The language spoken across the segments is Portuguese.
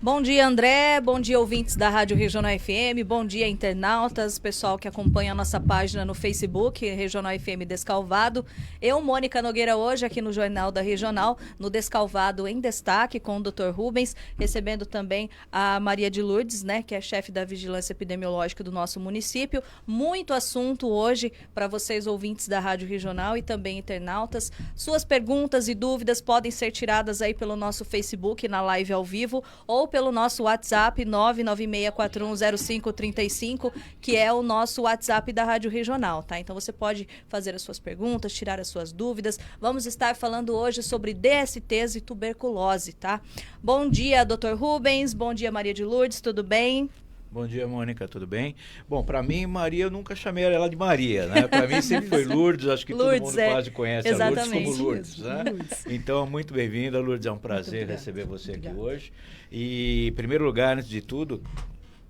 Bom dia, André. Bom dia, ouvintes da Rádio Regional FM. Bom dia, internautas, pessoal que acompanha a nossa página no Facebook, Regional FM Descalvado. Eu, Mônica Nogueira, hoje aqui no Jornal da Regional, no Descalvado em Destaque, com o Dr. Rubens, recebendo também a Maria de Lourdes, né, que é chefe da Vigilância Epidemiológica do nosso município. Muito assunto hoje para vocês, ouvintes da Rádio Regional e também internautas. Suas perguntas e dúvidas podem ser tiradas aí pelo nosso Facebook, na live ao vivo, ou pelo nosso WhatsApp 996410535, que é o nosso WhatsApp da Rádio Regional, tá? Então você pode fazer as suas perguntas, tirar as suas dúvidas. Vamos estar falando hoje sobre DSTs e tuberculose, tá? Bom dia, Dr. Rubens. Bom dia, Maria de Lourdes. Tudo bem? Bom dia, Mônica, tudo bem? Bom, para mim, Maria, eu nunca chamei ela de Maria, né? Para mim sempre foi Lourdes, acho que Lourdes, todo mundo quase conhece exatamente. a Lourdes como Lourdes, né? Lourdes. Então, muito bem-vinda, Lourdes, é um prazer receber você aqui hoje. E, em primeiro lugar, antes de tudo,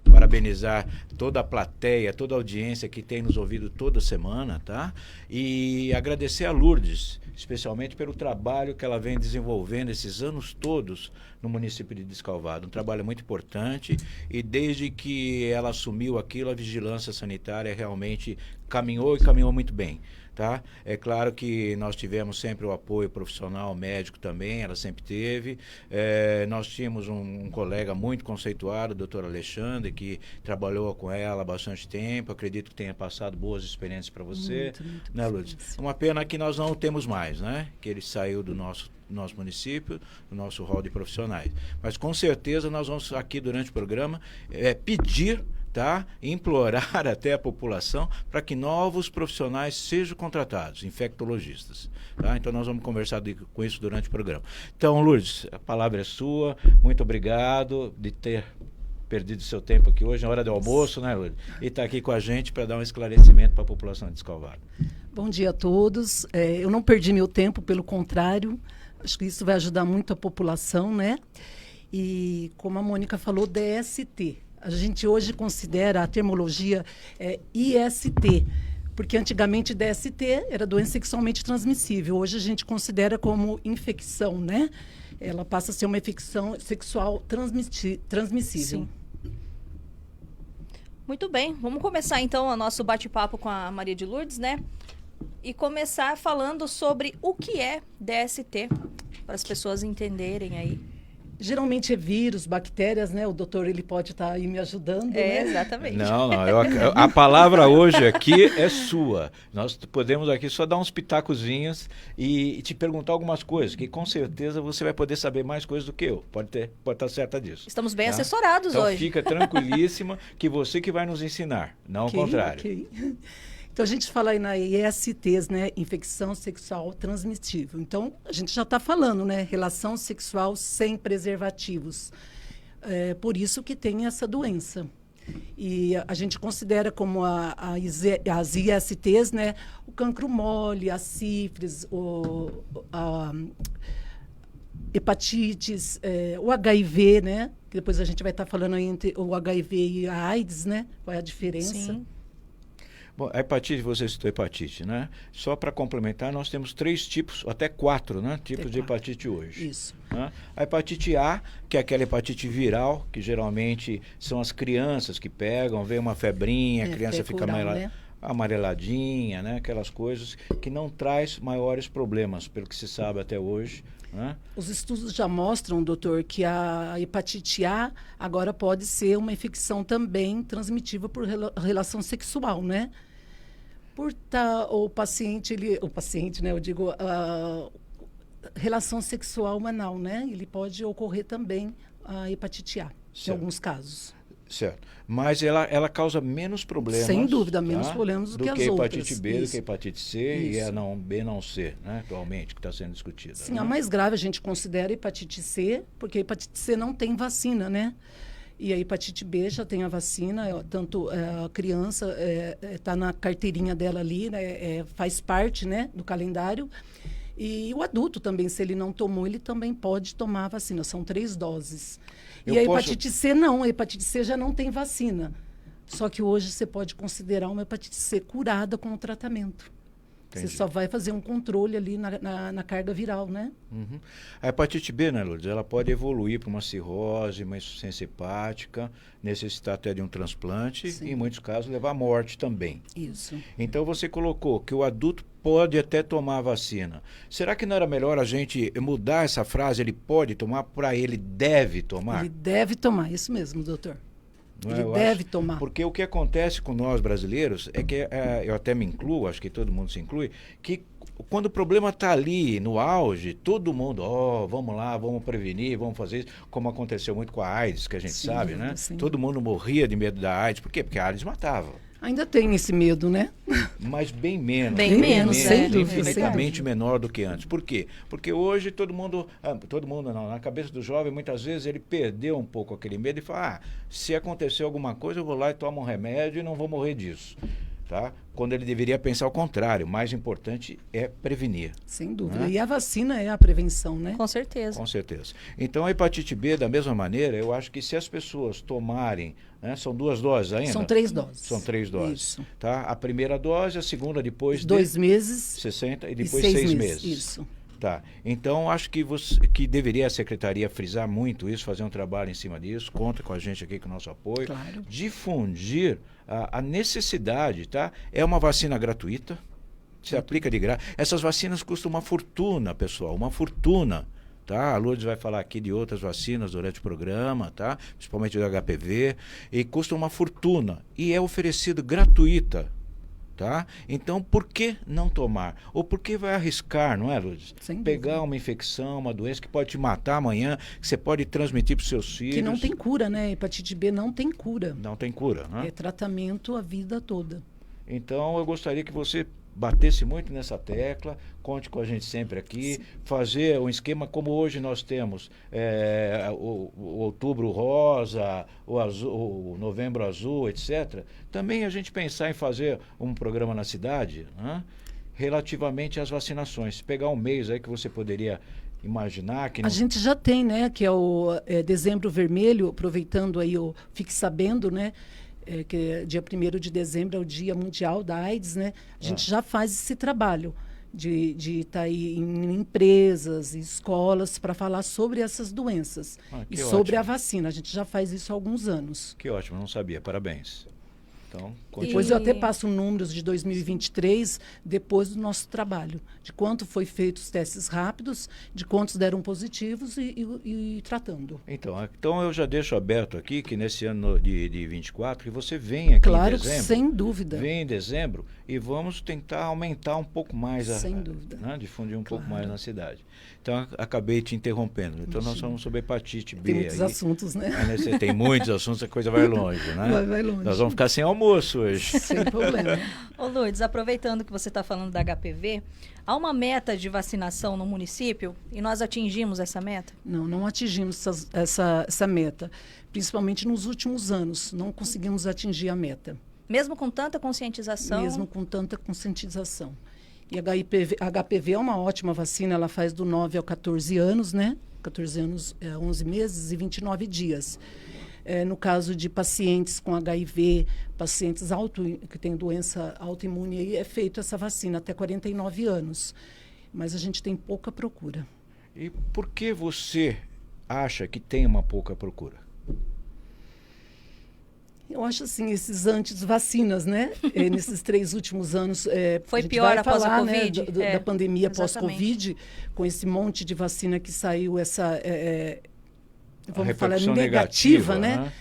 parabenizar toda a plateia, toda a audiência que tem nos ouvido toda semana, tá? E agradecer a Lourdes, especialmente pelo trabalho que ela vem desenvolvendo esses anos todos no município de Descalvado. Um trabalho muito importante e desde que ela assumiu aquilo, a vigilância sanitária realmente caminhou e caminhou muito bem. Tá? É claro que nós tivemos sempre o apoio profissional, médico também, ela sempre teve. Nós tínhamos um colega muito conceituado, o doutor Alexandre, que trabalhou com ela há bastante tempo. Acredito que tenha passado boas experiências para você, muito né, Lourdes? Uma pena que nós não o temos mais, né? Que ele saiu do nosso município, do nosso hall de profissionais. Mas com certeza nós vamos aqui durante o programa pedir, tá? Implorar até a população para que novos profissionais sejam contratados, infectologistas. Tá? Então nós vamos conversar com isso durante o programa. Então, Lourdes, a palavra é sua. Muito obrigado de ter perdido seu tempo aqui hoje, na hora do almoço, né, Lourdes? E estar aqui com a gente para dar um esclarecimento para a população de Descalvado. Bom dia a todos. Eu não perdi meu tempo, pelo contrário. Acho que isso vai ajudar muito a população, né? E como a Mônica falou, DST. A gente hoje considera a termologia IST, porque antigamente DST era doença sexualmente transmissível. Hoje a gente considera como infecção, né? Ela passa a ser uma infecção sexual transmissível. Sim. Muito bem, vamos começar então o nosso bate-papo com a Maria de Lourdes, né? E começar falando sobre o que é DST, para as pessoas entenderem aí. Geralmente é vírus, bactérias, né? O doutor ele pode estar aí me ajudando, né? Exatamente. Não, a palavra hoje aqui é sua. Nós podemos aqui só dar uns pitacozinhos e te perguntar algumas coisas, que com certeza você vai poder saber mais coisas do que eu. Pode estar certa disso. Estamos bem tá? assessorados então, hoje. Fica tranquilíssima que você que vai nos ensinar, não ao contrário. Okay. Então, a gente fala aí na ISTs, né? Infecção sexual transmissível. Então, a gente já está falando, né? Relação sexual sem preservativos. Por isso que tem essa doença. E a gente considera como as ISTs, né? O cancro mole, a sífilis, a hepatites, o HIV, né? Que depois a gente vai estar falando aí entre o HIV e a AIDS, né? Qual é a diferença? Sim. Bom, a hepatite, você citou hepatite, né? Só para complementar, nós temos 3 tipos, até 4, né? Tipos de hepatite hoje. Isso. Né? A hepatite A, que é aquela hepatite viral, que geralmente são as crianças que pegam, vem uma febrinha, a criança fica né? amareladinha, né? Aquelas coisas que não traz maiores problemas, pelo que se sabe até hoje. Né? Os estudos já mostram, doutor, que a hepatite A agora pode ser uma infecção também transmitível por relação sexual, né? Por o paciente, né? Eu digo, relação sexual anal, né? Ele pode ocorrer também a hepatite A, certo. Em alguns casos. Certo. Mas ela causa menos problemas. Sem dúvida, menos problemas do que as outras. Do que a hepatite B, do que a hepatite C Isso. e a B não C, né? Atualmente, que está sendo discutida. Sim, né? a mais grave a gente considera a hepatite C, porque a hepatite C não tem vacina, né? E a hepatite B já tem a vacina, tanto a criança está na carteirinha dela ali, né, faz parte, né, do calendário. E o adulto também, se ele não tomou, ele também pode tomar a vacina. São 3 doses. E a hepatite C não, a hepatite C já não tem vacina. Só que hoje você pode considerar uma hepatite C curada com o tratamento. Você só vai fazer um controle ali na carga viral, né? Uhum. A hepatite B, né, Lourdes, ela pode evoluir para uma cirrose, uma insuficiência hepática, necessitar até de um transplante e, em muitos casos, levar à morte também. Isso. Então, você colocou que o adulto pode até tomar a vacina. Será que não era melhor a gente mudar essa frase, ele pode tomar, para ele deve tomar? Ele deve tomar, isso mesmo, doutor. Não ele é? deve tomar. Porque o que acontece com nós brasileiros é que, eu até me incluo, acho que todo mundo se inclui, que quando o problema está ali no auge, todo mundo, vamos lá, vamos prevenir, vamos fazer isso, como aconteceu muito com a AIDS, que a gente sabe, né? Sim. Todo mundo morria de medo da AIDS. Por quê? Porque a AIDS matava. Ainda tem esse medo, né? Mas bem menos. Bem menos, sem dúvida, infinitamente menor do que antes. Por quê? Porque hoje todo mundo não, na cabeça do jovem, muitas vezes ele perdeu um pouco aquele medo e fala, se acontecer alguma coisa, eu vou lá e tomo um remédio e não vou morrer disso. Tá? Quando ele deveria pensar o contrário, o mais importante é prevenir. Sem dúvida. Né? E a vacina é a prevenção, né? Com certeza. Com certeza. Então, a hepatite B, da mesma maneira, eu acho que se as pessoas tomarem, né, são 2 doses ainda? São 3 doses. São 3 doses. Isso. Tá? A primeira dose, a segunda depois de 2 meses. 60 e depois 6 meses. Isso. Tá. Então, acho que deveria a Secretaria frisar muito isso, fazer um trabalho em cima disso, conta com a gente aqui, com o nosso apoio. Claro. Difundir a necessidade, tá? É uma vacina gratuita, se aplica de graça. Essas vacinas custam uma fortuna, pessoal, uma fortuna. Tá? A Lourdes vai falar aqui de outras vacinas durante o programa, tá? Principalmente do HPV, e custa uma fortuna. E é oferecido gratuita. Tá? Então, por que não tomar? Ou por que vai arriscar, não é, Lourdes? Pegar uma infecção, uma doença que pode te matar amanhã, que você pode transmitir para os seus filhos. Que não tem cura, né? Hepatite B não tem cura. Não tem cura, né? É tratamento a vida toda. Então, eu gostaria que você batesse muito nessa tecla, conte com a gente sempre aqui, Sim. fazer um esquema como hoje nós temos o outubro rosa, o novembro azul, etc. Também a gente pensar em fazer um programa na cidade, né, relativamente às vacinações. Pegar um mês aí que você poderia imaginar que... A gente já tem, né, que é o Dezembro Vermelho, aproveitando aí o Fique Sabendo, né, que dia 1º de dezembro é o Dia Mundial da AIDS, né? A gente já faz esse trabalho de estar aí em empresas, em escolas, para falar sobre essas doenças e sobre a vacina. A gente já faz isso há alguns anos. Que ótimo, não sabia. Parabéns. Então, depois eu até passo números de 2023, depois do nosso trabalho, de quanto foi feito os testes rápidos, de quantos deram positivos e tratando. Então eu já deixo aberto aqui que nesse ano de 24, que você venha aqui em dezembro. Sem dúvida. Vem em dezembro e vamos tentar aumentar um pouco mais, sem dúvida. Né, difundir um pouco mais na cidade. Então, acabei te interrompendo. Então, nós falamos sobre hepatite B. Tem muitos assuntos, né? Tem muitos assuntos, a coisa vai longe, né? Vai longe. Nós vamos ficar sem almoço hoje. Sem problema. Ô Lourdes, aproveitando que você está falando da HPV, há uma meta de vacinação no município e nós atingimos essa meta? Não atingimos essa meta. Principalmente nos últimos anos, não conseguimos atingir a meta. Mesmo com tanta conscientização? Mesmo com tanta conscientização. E a HPV é uma ótima vacina, ela faz do 9 ao 14 anos, né? 14 anos, 11 meses e 29 dias. No caso de pacientes com HIV, pacientes que têm doença autoimune, aí é feita essa vacina até 49 anos. Mas a gente tem pouca procura. E por que você acha que tem uma pouca procura? Eu acho assim, esses antes vacinas, né? Nesses 3 últimos anos. Foi pior após a Covid? Né, da pandemia pós-Covid, com esse monte de vacina que saiu, essa. Vamos falar negativa, né?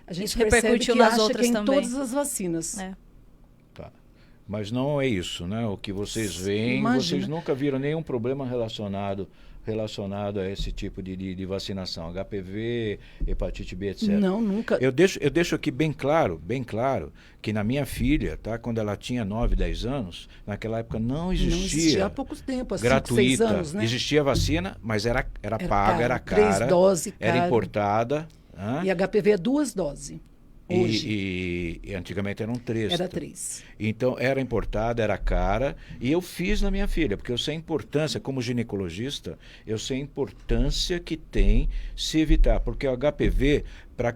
A gente isso percebe repercutiu que nas acha outras que em também. todas as vacinas. Tá. Mas não é isso, né? O que vocês veem, vocês nunca viram nenhum problema relacionado a esse tipo de vacinação, HPV, hepatite B, etc. Não, nunca. Eu deixo aqui bem claro, que na minha filha, tá, quando ela tinha 9, 10 anos, naquela época não existia há pouco tempo, há gratuita. 5, 6 anos, né? Existia vacina, mas era paga, era cara, 3 doses, era cara. importada. E HPV é 2 doses. Hoje. E antigamente eram 3. Era 3. Então, era importada, era cara, e eu fiz na minha filha, porque eu sei a importância, como ginecologista, eu sei a importância que tem se evitar, porque o HPV, para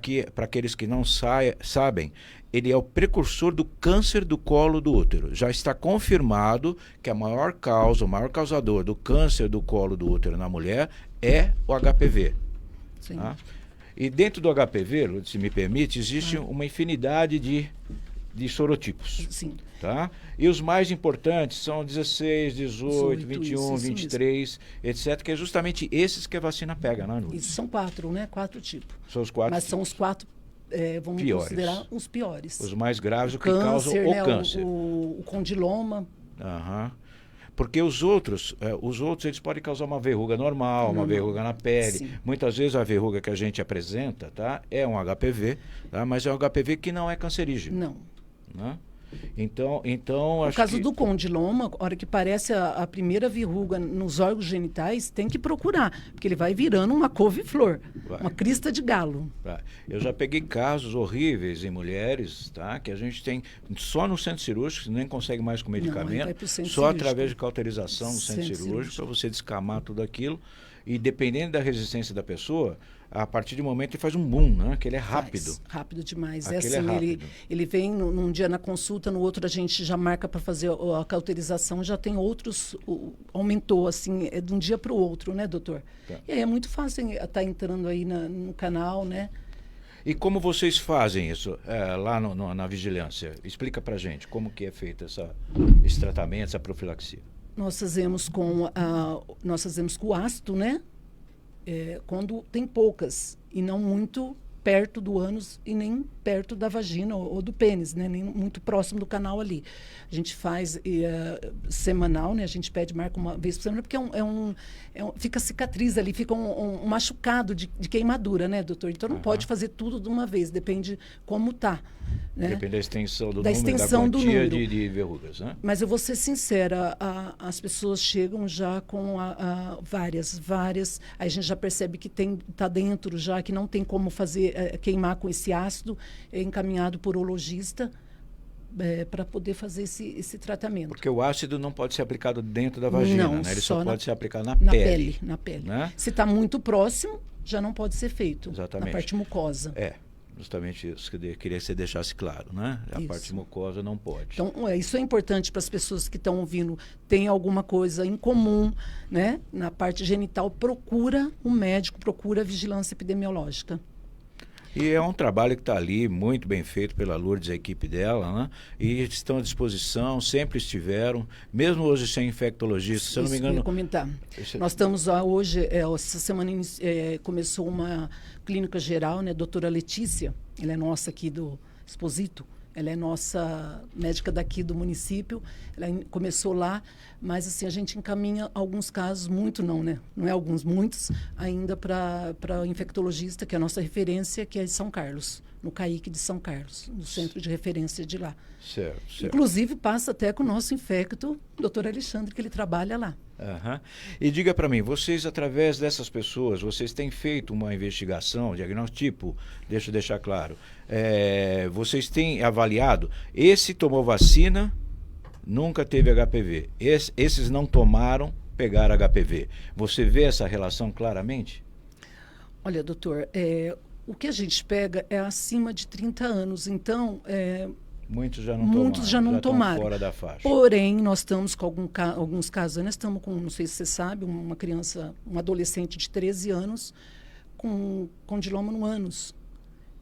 aqueles que não sabem, ele é o precursor do câncer do colo do útero. Já está confirmado que a maior causa, o maior causador do câncer do colo do útero na mulher é o HPV. Sim. Tá? E dentro do HPV, se me permite, existe uma infinidade de sorotipos. Sim. Tá? E os mais importantes são 16, 18, 21, 23, etc., que é justamente esses que a vacina pega, né, Lourdes? Isso são 4, né? 4 tipos. São os 4 Mas tipos. são os 4, vamos Piores. considerar os piores. Os mais graves, o que câncer, causam né? o câncer. O condiloma. Aham. Porque os outros eles podem causar uma verruga normal, uma verruga na pele. Sim. Muitas vezes a verruga que a gente apresenta, tá, é um HPV, tá, mas é um HPV que não é cancerígeno. Não. Né? Então No acho caso que... do condiloma, a hora que aparece a primeira verruga nos órgãos genitais, tem que procurar, porque ele vai virando uma couve-flor, uma crista de galo. Eu já peguei casos horríveis em mulheres, tá, que a gente tem só no centro cirúrgico, nem consegue mais com medicamento, só cirúrgico. através de cauterização no centro cirúrgico, para você descamar tudo aquilo. E dependendo da resistência da pessoa, a partir de um momento ele faz um boom, né? Que ele é rápido. Rápido demais. Aquele assim, é rápido. Ele vem num dia na consulta, no outro a gente já marca para fazer a cauterização, já tem outros, aumentou assim, de um dia para o outro, né, doutor? Tá. E aí é muito fácil estar entrando aí no canal, né? E como vocês fazem isso lá na vigilância? Explica pra gente como que é feito esse tratamento, essa profilaxia. Nós fazemos com o ácido, né? Quando tem poucas e não muito perto do ânus e nem perto da vagina ou do pênis, né? Nem muito próximo do canal ali. A gente faz semanal, né? A gente marca uma vez por semana, porque fica cicatriz ali, fica um machucado de queimadura, né, doutor? Então não pode fazer tudo de uma vez, depende como tá. Né? Depende da extensão do da número, extensão da quantia do número. de verrugas, né? Mas eu vou ser sincera, as pessoas chegam já com várias. Aí a gente já percebe que está dentro já, que não tem como fazer, queimar com esse ácido, é encaminhado por urologista para poder fazer esse tratamento. Porque o ácido não pode ser aplicado dentro da vagina, não, né? Ele só pode ser aplicado na pele. pele. Na pele. Né? Se está muito próximo, já não pode ser feito. Exatamente. Na parte mucosa. Justamente isso que eu queria que você deixasse claro, né? A parte mucosa não pode. Então, isso é importante para as pessoas que estão ouvindo. Tem alguma coisa em comum, né? Na parte genital, procura um médico, procura a vigilância epidemiológica. E é um trabalho que está ali, muito bem feito pela Lourdes, a equipe dela, né? E estão à disposição, sempre estiveram, mesmo hoje sem infectologista, se eu não me engano... Eu ia comentar. Nós estamos hoje, essa semana começou uma clínica geral, né? Doutora Letícia, ela é nossa aqui do Exposito, ela é nossa médica daqui do município, ela começou lá, mas assim, a gente encaminha alguns casos, não é alguns, muitos, ainda para infectologista, que é a nossa referência, que é de São Carlos, no CAIC de São Carlos, no centro de referência de lá. Certo. Inclusive, passa até com o nosso infecto, doutor Alexandre, que ele trabalha lá. E diga para mim, vocês, através dessas pessoas, vocês têm feito uma investigação, diagnóstico, deixa eu deixar claro, vocês têm avaliado, esse tomou vacina, nunca teve HPV, esses não tomaram, pegaram HPV. Você vê essa relação claramente? Olha, doutor, o que a gente pega é acima de 30 anos, então... Muitos já não tomaram. Fora da faixa. Porém, nós estamos com alguns casos, nós estamos com, não sei se você sabe, uma criança, uma adolescente de 13 anos com condiloma no ânus.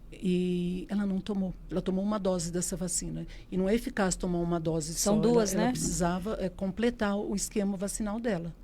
E ela não tomou. Ela tomou uma dose dessa vacina. E não é eficaz tomar uma dose só. São duas, né? Ela precisava completar o esquema vacinal dela.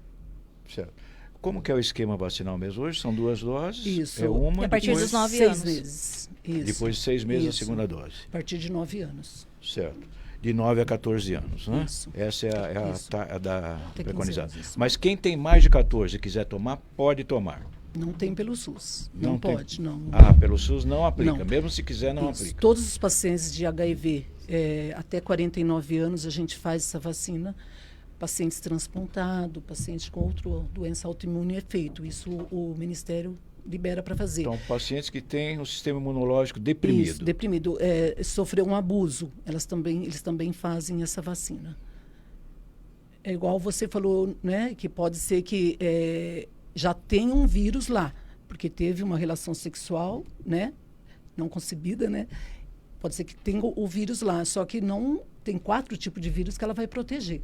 Certo. Como que é o esquema vacinal mesmo hoje? São 2 doses? Isso. Uma, a partir dos 9 6 anos. meses. Isso. Depois de 6 meses Isso. a segunda dose. A partir de 9 anos. Certo. De 9 a 14 anos, né? Isso. Essa é a da preconizada. Anos, Mas quem tem mais de 14 e quiser tomar, pode tomar. Não tem pelo SUS. Não pode, não. Pelo SUS não aplica. Não. Mesmo se quiser, não aplica. Todos os pacientes de HIV até 49 anos a gente faz essa vacina. Pacientes transplantados, pacientes com outra doença autoimune é feito. Isso o Ministério libera para fazer. Então, pacientes que têm o sistema imunológico deprimido. Isso, deprimido, sofreu um abuso, eles também fazem essa vacina. É igual você falou, né, que pode ser que já tem um vírus lá, porque teve uma relação sexual, né, não concebida, né, pode ser que tenha o vírus lá, só que não tem 4 tipos de vírus que ela vai proteger.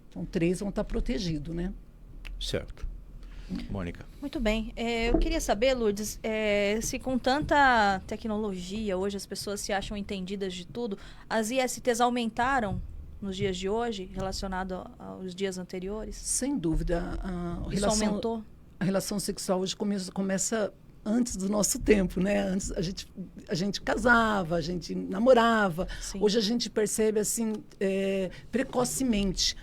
Então, 3 vão estar protegidos, né? Certo. Mônica. Muito bem. Eu queria saber, Lourdes, se com tanta tecnologia, hoje as pessoas se acham entendidas de tudo, as ISTs aumentaram nos dias de hoje, relacionado aos dias anteriores? Sem dúvida. Isso aumentou? A relação sexual hoje começa antes do nosso tempo, né? Antes a gente casava, a gente namorava. Sim. Hoje a gente percebe assim precocemente.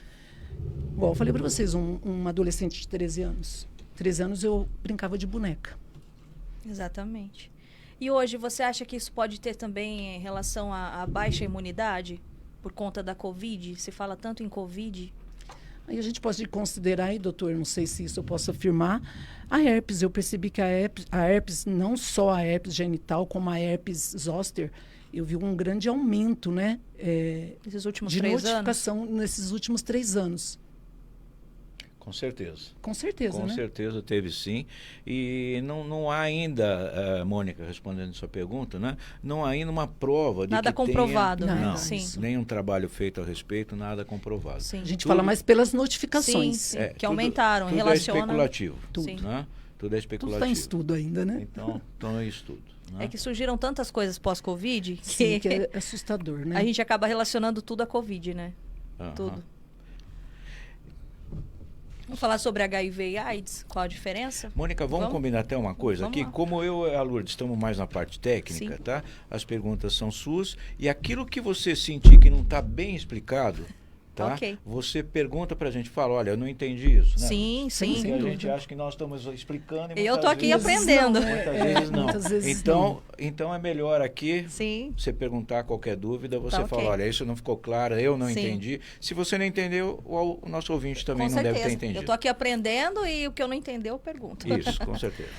Bom, eu falei para vocês, um adolescente de 13 anos. 13 anos eu brincava de boneca. Exatamente. E hoje você acha que isso pode ter também em relação à baixa imunidade por conta da Covid? Se fala tanto em Covid. Aí a gente pode considerar, aí, doutor, não sei se isso eu posso afirmar, a herpes. Eu percebi que a herpes, não só a herpes genital, como a herpes zoster, eu vi um grande aumento, né? Nesses últimos de 3 anos? notificação nesses últimos 3 anos. Com certeza. Com certeza, Com né? certeza teve sim. E não há ainda, Mônica, respondendo sua pergunta, né? Não há ainda uma prova de Nada que comprovado, tenha, né? Não, Sim. nenhum trabalho feito a respeito, nada comprovado. Sim. A gente Tudo- fala mais pelas notificações. Sim. Que tudo- aumentaram, tudo relaciona- é especulativo. Tudo. Né? Tudo é Tudo especulativo. está em estudo ainda, né? Então é estudo. Né? É que surgiram tantas coisas pós-Covid Sim, que é assustador, né? a gente acaba relacionando tudo à Covid, né? Aham. Tudo. Vamos falar sobre HIV e AIDS? Qual a diferença? Mônica, vamos combinar até uma coisa Vamos aqui. lá. Como eu e a Lourdes estamos mais na parte técnica, Sim. tá? As perguntas são suas. E aquilo que você sentir que não está bem explicado, tá? Ok. Você pergunta pra gente, fala, olha, eu não entendi isso, né? Sim, sim. Porque Sem a dúvida. gente acha que nós estamos explicando e Eu muitas tô aqui vezes- aprendendo. Muitas vezes não. Muitas vezes Então é melhor aqui Sim. você perguntar qualquer dúvida, você Tá, fala, ok. olha, isso não ficou claro, eu não Sim. entendi. Se você não entendeu, o nosso ouvinte também Com não certeza. deve ter entendido. Eu tô aqui aprendendo e o que eu não entender eu pergunto. Isso, com certeza.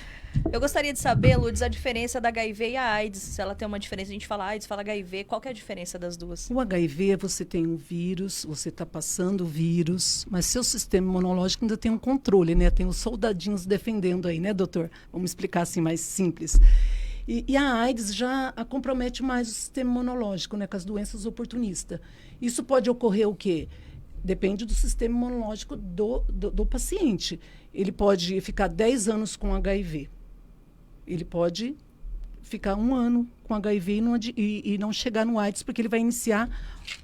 Eu gostaria de saber, Lourdes, a diferença da HIV e a AIDS. Se ela tem uma diferença, a gente fala AIDS, fala HIV. Qual que é a diferença das duas? O HIV, você tem um vírus, você está passando o vírus, mas seu sistema imunológico ainda tem um controle, né? Tem os soldadinhos defendendo aí, né, doutor? Vamos explicar assim mais simples. E a AIDS já compromete mais o sistema imunológico, né? Com as doenças oportunistas. Isso pode ocorrer o quê? Depende do sistema imunológico do paciente. Ele pode ficar 10 anos com HIV. Ele pode ficar 1 ano com HIV e não chegar no AIDS, porque ele vai iniciar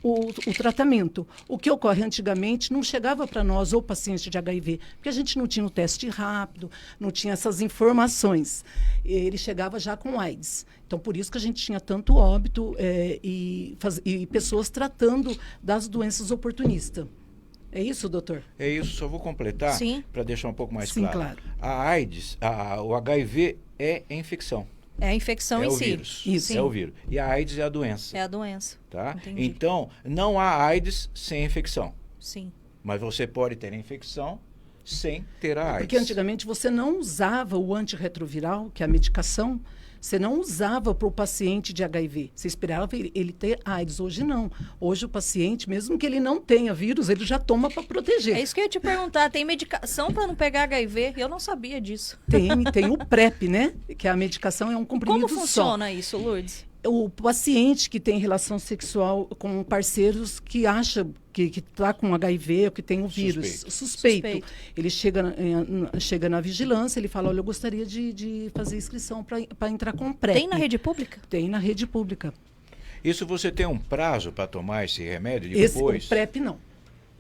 o tratamento. O que ocorre antigamente não chegava para nós, ou paciente de HIV, porque a gente não tinha o teste rápido, não tinha essas informações. Ele chegava já com AIDS. Então, por isso que a gente tinha tanto óbito e pessoas tratando das doenças oportunistas. É isso, doutor? É isso, só vou completar Sim. para deixar um pouco mais Sim, claro. claro. A AIDS, o HIV é a infecção. É a infecção é em o si. vírus. Isso. É o vírus. E a AIDS é a doença. É a doença. Tá? Entendi. Então, não há AIDS sem infecção. Sim. Mas você pode ter a infecção sem ter a AIDS. Porque antigamente você não usava o antirretroviral, que é a medicação, você não usava para o paciente de HIV. Você esperava ele ter AIDS. Hoje não. Hoje o paciente, mesmo que ele não tenha vírus, ele já toma para proteger. É isso que eu ia te perguntar. Tem medicação para não pegar HIV? Eu não sabia disso. Tem o PrEP, né? Que a medicação é um comprimido Como funciona isso, Lourdes? O paciente que tem relação sexual com parceiros que acha que está com HIV ou que tem o vírus suspeito. Ele chega na vigilância, ele fala, olha, eu gostaria de fazer inscrição para entrar com PrEP. Tem na rede pública? Tem na rede pública. Isso você tem um prazo para tomar esse remédio O PrEP não.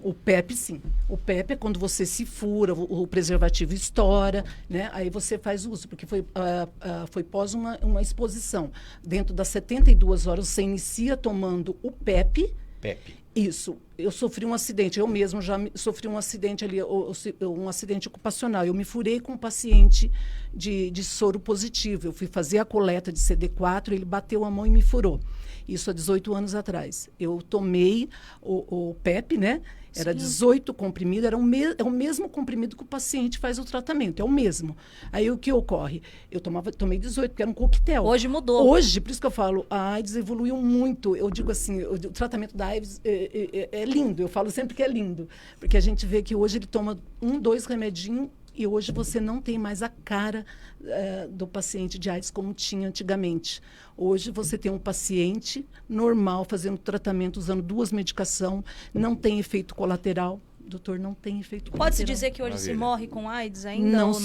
O PEP, sim. O PEP é quando você se fura, o preservativo estoura, né? Aí você faz uso, porque foi pós uma exposição. Dentro das 72 horas, você inicia tomando o PEP. PEP. Isso. eu sofri um acidente, eu mesmo já sofri um acidente ali, um acidente ocupacional. Eu me furei com um paciente de soro positivo. Eu fui fazer a coleta de CD4, ele bateu a mão e me furou. Isso há 18 anos atrás. Eu tomei o PEP, né? Era 18 comprimidos, é o mesmo comprimido que o paciente faz o tratamento, é o mesmo. Aí o que ocorre? Eu tomei 18, porque era um coquetel. Hoje mudou. Hoje, por isso que eu falo, a AIDS evoluiu muito. Eu digo assim, o tratamento da AIDS é lindo, eu falo sempre que é lindo. Porque a gente vê que hoje ele toma 2 remedinhos e hoje você não tem mais a cara do paciente de AIDS como tinha antigamente. Hoje você tem um paciente normal fazendo tratamento, usando 2 medicações, não tem efeito colateral. Doutor, não tem efeito colateral. Pode-se dizer que hoje se morre com AIDS ainda? Não ou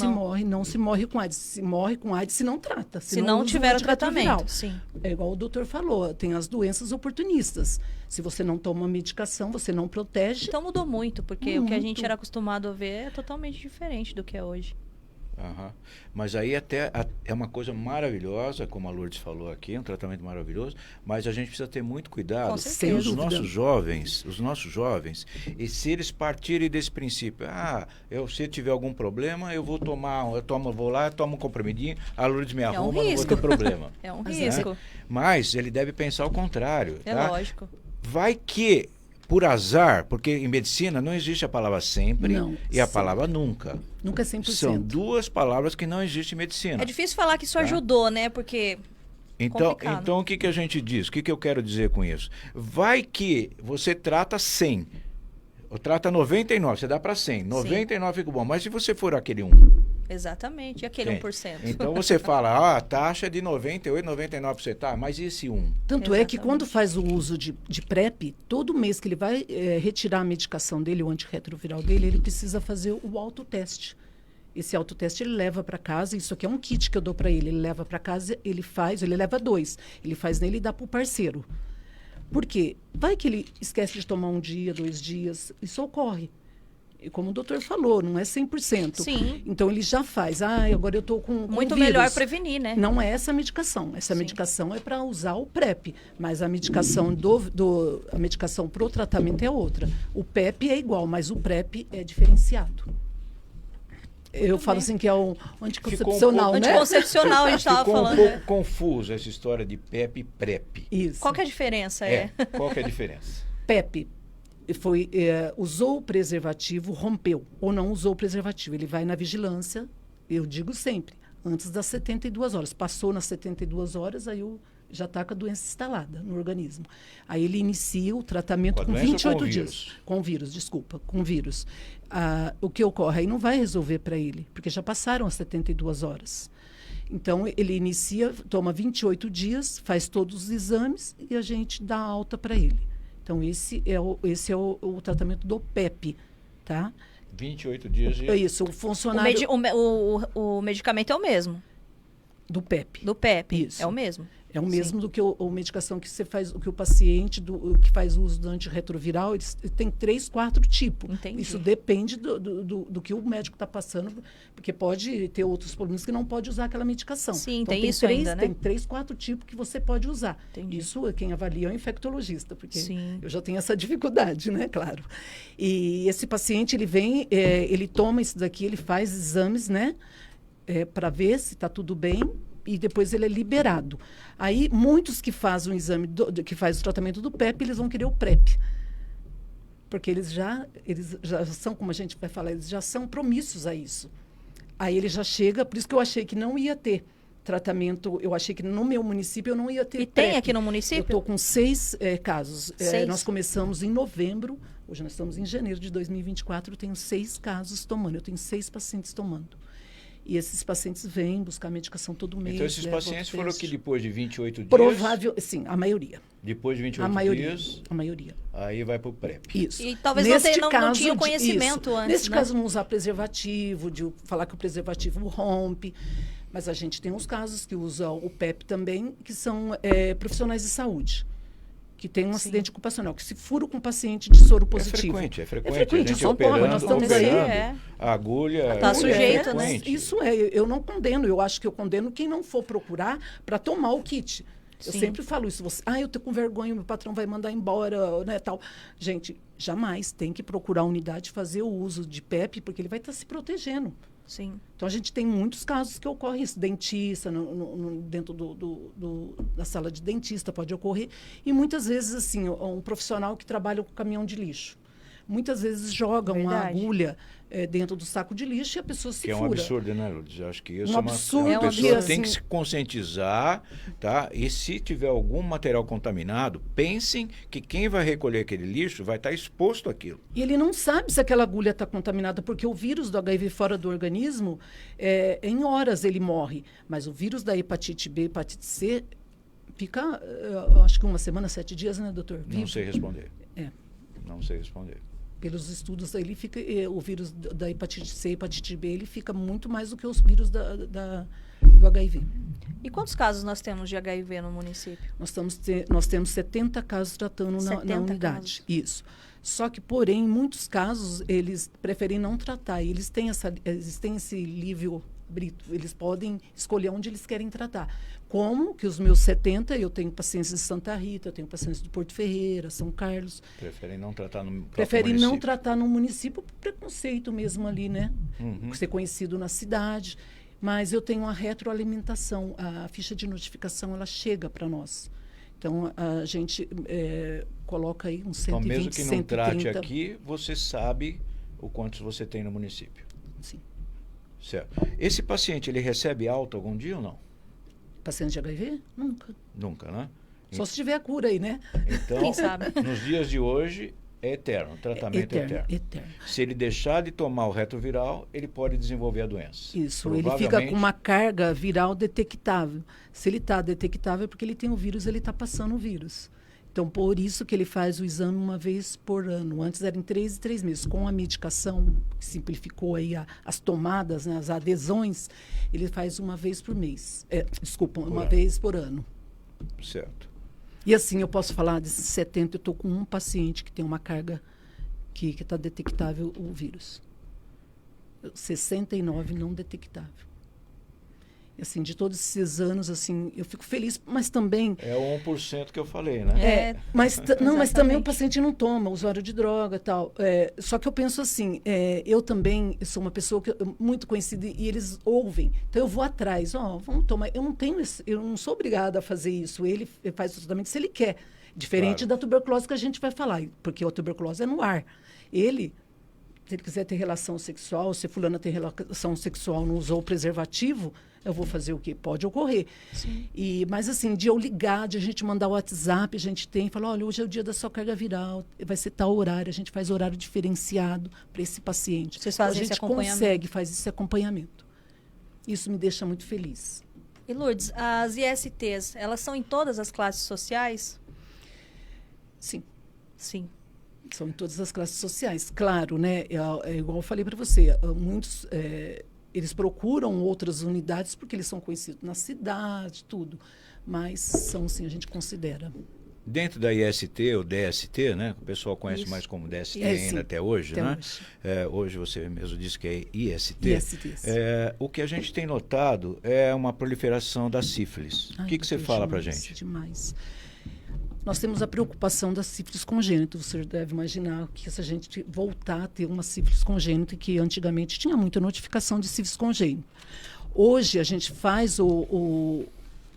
não se morre com AIDS. Se morre com AIDS se não trata. Se não tiver o tratamento, sim. É igual o doutor falou, tem as doenças oportunistas. Se você não toma medicação, você não protege. Então mudou muito, porque o que a gente era acostumado a ver é totalmente diferente do que é hoje. Uhum. Mas aí até é uma coisa maravilhosa, como a Lourdes falou aqui, um tratamento maravilhoso, mas a gente precisa ter muito cuidado. Sem os dúvida. os nossos jovens, e se eles partirem desse princípio, se tiver algum problema, eu vou vou lá, tomo um comprimidinho, a Lourdes me arruma, não vou ter problema. É um risco. Mas ele deve pensar o contrário. É tá? lógico. Vai que, por azar, porque em medicina não existe a palavra sempre e a palavra nunca. Nunca é 100%. São 2 palavras que não existem em medicina. É difícil falar que isso ajudou, né? Porque então o que a gente diz? O que eu quero dizer com isso? Vai que você trata 100, ou trata 99, você dá para 100. 99 fica bom, mas se você for aquele 1... Exatamente, e aquele 1%. Então você fala, a taxa é de 98, 99%, tá, mas e esse 1? Tanto é que quando faz o uso de PrEP, todo mês que ele vai retirar a medicação dele, o antirretroviral dele, ele precisa fazer o autoteste. Esse autoteste ele leva para casa, isso aqui é um kit que eu dou para ele leva para casa, ele leva 2, ele faz nele e dá para o parceiro. Por quê? Vai que ele esquece de tomar 1 dia, 2 dias, isso ocorre. E como o doutor falou, não é 100%. Sim. Então, ele já faz. Agora eu estou com muito vírus. melhor prevenir, né? Não é essa medicação. Essa medicação é para usar o PrEP. Mas a medicação a medicação para o tratamento é outra. O PEP é igual, mas o PrEP é diferenciado. Eu falo assim que é o anticoncepcional, né? Anticoncepcional, a gente estava falando. Ficou um pouco confuso essa história de PEP e PrEP. Isso. Qual que é a diferença? Qual que é a diferença? PEP. Usou o preservativo, rompeu, ou não usou o preservativo. Ele vai na vigilância, eu digo sempre, antes das 72 horas. Passou nas 72 horas, aí já está com a doença instalada no organismo. Aí ele inicia o tratamento com 28 dias. Com vírus, desculpa, com vírus. O que ocorre? Aí não vai resolver para ele, porque já passaram as 72 horas. Então, ele inicia, toma 28 dias, faz todos os exames e a gente dá alta para ele. Então, esse é o tratamento do PEP, tá? 28 dias de... É isso, o funcionário... O medicamento é o mesmo? Do PEP. Do PEP, isso. É o mesmo? É o mesmo do que a medicação que você faz, que o paciente que faz o uso do antirretroviral, ele tem 3, 4 tipos. Entendi. Isso depende do que o médico está passando, porque pode ter outros problemas que não pode usar aquela medicação. Sim, então, tem isso ainda, né? Tem 3, 4 tipos que você pode usar. Entendi. Isso quem avalia é o infectologista, porque Sim. eu já tenho essa dificuldade, né? Claro. E esse paciente, ele vem, ele toma isso daqui, ele faz exames, né? Para ver se está tudo bem. E depois ele é liberado. Aí, muitos que fazem o exame, que faz o tratamento do PEP, eles vão querer o PrEP. Porque eles já são, como a gente vai falar, eles já são promíssos a isso. Aí ele já chega, por isso que eu achei que não ia ter tratamento, eu achei que no meu município eu não ia ter E PrEP. tem aqui no município? Eu estou com 6 casos. 6? Nós começamos em novembro, hoje nós estamos em janeiro de 2024, eu tenho 6 casos tomando, eu tenho 6 pacientes tomando. E esses pacientes vêm buscar medicação todo mês. Então, esses pacientes foram que depois de 28 dias... Provável, sim, a maioria. Depois de 28 dias... A maioria. Aí vai para o PrEP. Isso. E talvez não tinha conhecimento antes, Neste né? caso, não usar preservativo, de falar que o preservativo rompe. Mas a gente tem uns casos que usam o PEP também, que são profissionais de saúde. Que tem um acidente ocupacional, que se fura com um paciente de soro positivo. É frequente. É frequente, A gente São Paulo, nós estamos aí. A agulha... Tá sujeito, né? Isso eu não condeno. Eu acho que eu condeno quem não for procurar para tomar o kit. Eu Sim. sempre falo isso. Eu tô com vergonha, meu patrão vai mandar embora, né, tal. Gente, jamais tem que procurar a unidade fazer o uso de PEP, porque ele vai estar se protegendo. Sim. Então, a gente tem muitos casos que ocorre isso. Dentista, dentro da sala de dentista pode ocorrer. E muitas vezes, assim, um profissional que trabalha com caminhão de lixo. Muitas vezes joga uma Verdade. agulha dentro do saco de lixo e a pessoa se Que é um fura. absurdo, né, Lourdes? Eu acho que isso Um absurdo, uma é um pessoa absurdo. tem que assim, se conscientizar, tá? E se tiver algum material contaminado, pensem que quem vai recolher aquele lixo vai estar exposto àquilo. E ele não sabe se aquela agulha está contaminada, porque o vírus do HIV fora do organismo, em horas ele morre. Mas o vírus da hepatite B, hepatite C, fica, acho que 1 semana, 7 dias, né, doutor? Não sei responder. É. Não sei responder. Pelos estudos, ele fica, o vírus da hepatite C, hepatite B, ele fica muito mais do que os vírus do HIV. E quantos casos nós temos de HIV no município? Nós temos 70 casos tratando na 70 unidade. casos. Isso. Só que, porém, em muitos casos, eles preferem não tratar. Eles têm esse livre brito. Eles podem escolher onde eles querem tratar. Como que os meus 70, eu tenho pacientes de Santa Rita, eu tenho pacientes do Porto Ferreira, São Carlos. Preferem não tratar no próprio Preferem não município. tratar no município por preconceito mesmo ali, né? Uhum. Ser conhecido na cidade. Mas eu tenho uma retroalimentação. A ficha de notificação, ela chega para nós. Então, a gente coloca aí uns 120, Então, mesmo que não trate 130. aqui, você sabe o quantos você tem no município. Sim. Certo. Esse paciente, ele recebe alta algum dia ou não? Paciente de HIV? Nunca. Nunca, né? Só se tiver a cura aí, né? Então, Quem sabe? nos dias de hoje, é eterno. O tratamento é eterno. Eterno. Se ele deixar de tomar o retroviral, ele pode desenvolver a doença. Isso, ele fica com uma carga viral detectável. Se ele está detectável, é porque ele tem o vírus, ele está passando o vírus. Então, por isso que ele faz o exame uma vez por ano. Antes era em 3 e 3 meses. Com a medicação, que simplificou aí as tomadas, né, as adesões, ele faz uma vez por mês. Uma vez por ano. Certo. E assim, eu posso falar desses 70, eu estou com um paciente que tem uma carga que está detectável o vírus. 69 não detectável. E assim, de todos esses anos, assim, eu fico feliz, mas também... É o 1% que eu falei, né? Mas também o Exatamente. paciente não toma, usuário de droga e tal. Só que eu penso assim, eu sou uma pessoa muito conhecida e eles ouvem. Então eu vou atrás, vamos tomar. Eu não sou obrigada a fazer isso. Ele faz o tratamento se ele quer. Diferente da tuberculose que a gente vai falar, porque a tuberculose é no ar. Se ele quiser ter relação sexual, se fulana tem relação sexual, não usou o preservativo, eu vou fazer o quê? Pode ocorrer. Sim. Mas assim, de eu ligar, de a gente mandar o WhatsApp, a gente fala, olha, hoje é o dia da sua carga viral, vai ser tal horário, a gente faz horário diferenciado para esse paciente. Vocês fazem esse acompanhamento. A gente consegue, faz esse acompanhamento. Isso me deixa muito feliz. E Lourdes, as ISTs, elas são em todas as classes sociais? Sim. Sim. São em todas as classes sociais. Claro, né? É igual eu falei para você, muitos eles procuram outras unidades porque eles são conhecidos na cidade, tudo. Mas são, sim, a gente considera. Dentro da IST, ou DST, né? O pessoal conhece mais como DST ainda sim. até hoje, Até né? hoje. Hoje você mesmo disse que é IST. ISTs. O que a gente tem notado é uma proliferação da sífilis. O que você fala para a gente? Demais. Nós temos a preocupação da sífilis congênita. Você deve imaginar que se a gente voltar a ter uma sífilis congênita, que antigamente tinha muita notificação de sífilis congênita. Hoje a gente faz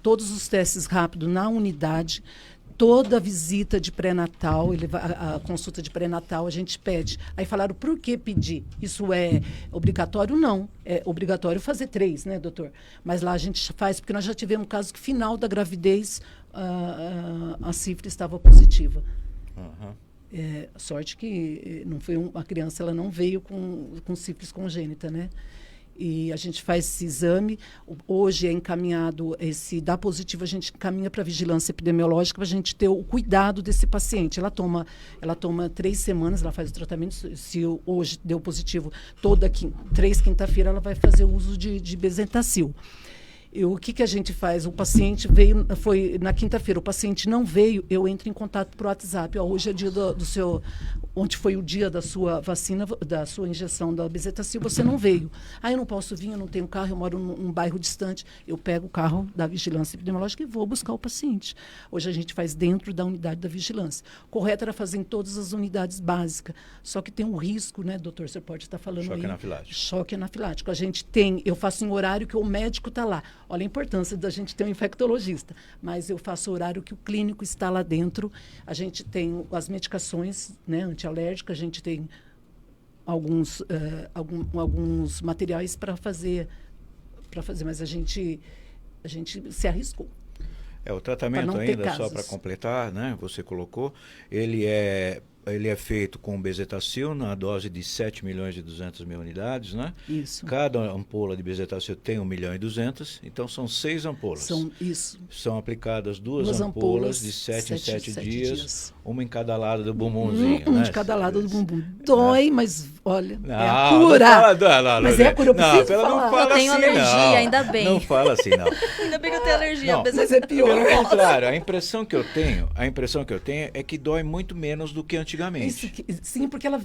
todos os testes rápidos na unidade, toda a visita de pré-natal, a consulta de pré-natal, a gente pede. Aí falaram, por que pedir? Isso é obrigatório? Não. É obrigatório fazer 3, né, doutor? Mas lá a gente faz, porque nós já tivemos um caso que final da gravidez, a sífilis estava positiva. Uhum. Sorte que não foi a criança, ela não veio com sífilis congênita, né? E a gente faz esse exame. Hoje é encaminhado, se dá positivo, a gente encaminha para a vigilância epidemiológica para a gente ter o cuidado desse paciente. Ela toma 3 semanas, ela faz o tratamento. Se hoje deu positivo, 3 quinta-feira ela vai fazer o uso de Bezetacil. O que a gente faz? O paciente veio, foi na quinta-feira, o paciente não veio, eu entro em contato por WhatsApp. Ó, hoje é dia do seu... Onde foi o dia da sua vacina, da sua injeção da bezetacil, você não veio. Eu não posso vir, eu não tenho carro, eu moro num bairro distante. Eu pego o carro da vigilância epidemiológica e vou buscar o paciente. Hoje a gente faz dentro da unidade da vigilância. Correto era fazer em todas as unidades básicas. Só que tem um risco, né, doutor? Você pode estar falando Choque aí. anafilático. Choque anafilático. A gente tem, eu faço em horário que o médico está lá. Olha a importância da gente ter um infectologista. Mas eu faço horário que o clínico está lá dentro. A gente tem as medicações, né, antialérgicas, a gente tem alguns materiais para fazer, mas a gente se arriscou. O tratamento ainda, só para completar, né, você colocou, ele é feito com bezetacil na dose de 7.200.000 unidades, né? Isso. Cada ampola de bezetacil tem 1.200.000, então são 6 ampolas. São aplicadas duas ampolas de 7 em 7 dias, uma em cada lado do bumbumzinho. De cada lado do bumbum. Dói, mas olha, não, é a cura. Mas é a cura, eu preciso falar. Não fala eu tenho assim, alergia, não. ainda bem. Não fala assim, não. Ainda bem que eu tenho alergia. Não, mas é pior. Pelo contrário, a impressão que eu tenho é que dói muito menos do que antigamente. Sim, porque ela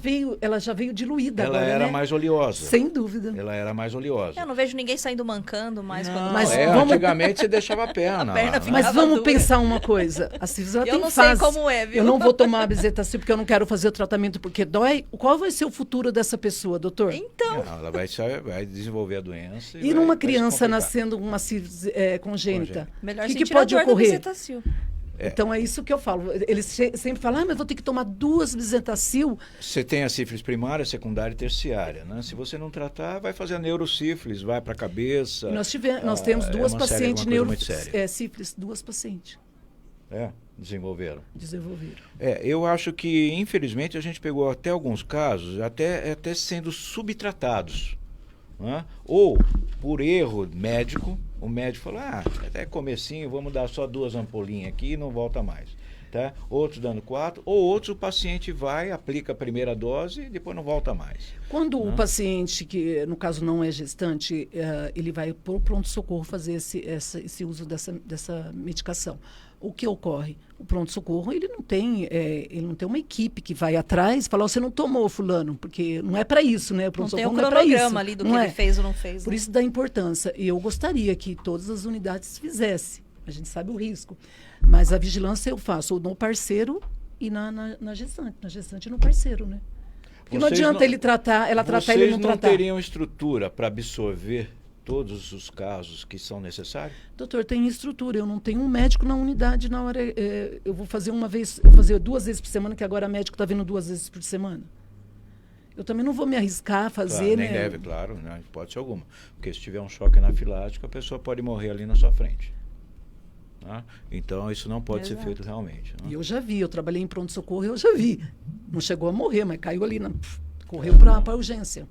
já veio diluída ela agora, era né? mais oleosa. Sem dúvida. Ela era mais oleosa. Eu não vejo ninguém saindo mancando mais. Não, mas antigamente você deixava a perna. Mas vamos pensar uma coisa. A Civis, ela tem sei como é, viu? Eu não vou tomar a bezetacil porque eu não quero fazer o tratamento porque dói. Qual vai ser o futuro dessa pessoa, doutor? Então. Não, ela vai desenvolver a doença. E numa criança nascendo uma Civis congênita? Melhor o que pode ocorrer? É. Então é isso que eu falo. Eles sempre falam, mas vou ter que tomar 2 bezetacil. Você tem a sífilis primária, secundária e terciária, né? Se você não tratar, vai fazer a neurosífilis, vai para a cabeça. Nós temos 2 pacientes sífilis, 2 pacientes. Desenvolveram. Eu acho que, infelizmente, a gente pegou até alguns casos, até sendo subtratados. Né? Ou, por erro médico, o médico falou, até comecinho, vamos dar só 2 ampolinhas aqui e não volta mais. Tá? Outros dando 4, ou outros o paciente vai, aplica a primeira dose e depois não volta mais. Quando o paciente, que no caso não é gestante, ele vai para o pronto-socorro fazer esse uso dessa medicação. O que ocorre? O pronto-socorro, ele não tem uma equipe que vai atrás e fala, você não tomou, fulano, porque não é para isso, né? O pronto-socorro não tem um cronograma ali do que ele fez ou não fez. Por isso da importância. E eu gostaria que todas as unidades fizessem. A gente sabe o risco. Mas a vigilância eu faço ou no parceiro e na gestante. Na gestante e no parceiro, né? Porque não adianta ela tratar ele não tratar. Vocês não teriam estrutura para absorver todos os casos que são necessários? Doutor, tem estrutura. Eu não tenho um médico na unidade na hora. Eu vou fazer 2 vezes por semana, que agora o médico está vindo 2 vezes por semana. Eu também não vou me arriscar a fazer, nem deve, claro, né? Pode ser alguma. Porque se tiver um choque anafilático, a pessoa pode morrer ali na sua frente. Tá? Então, isso não pode ser feito realmente. Né? E eu já vi, eu trabalhei em pronto-socorro, eu já vi. Não chegou a morrer, mas caiu ali, correu para a urgência.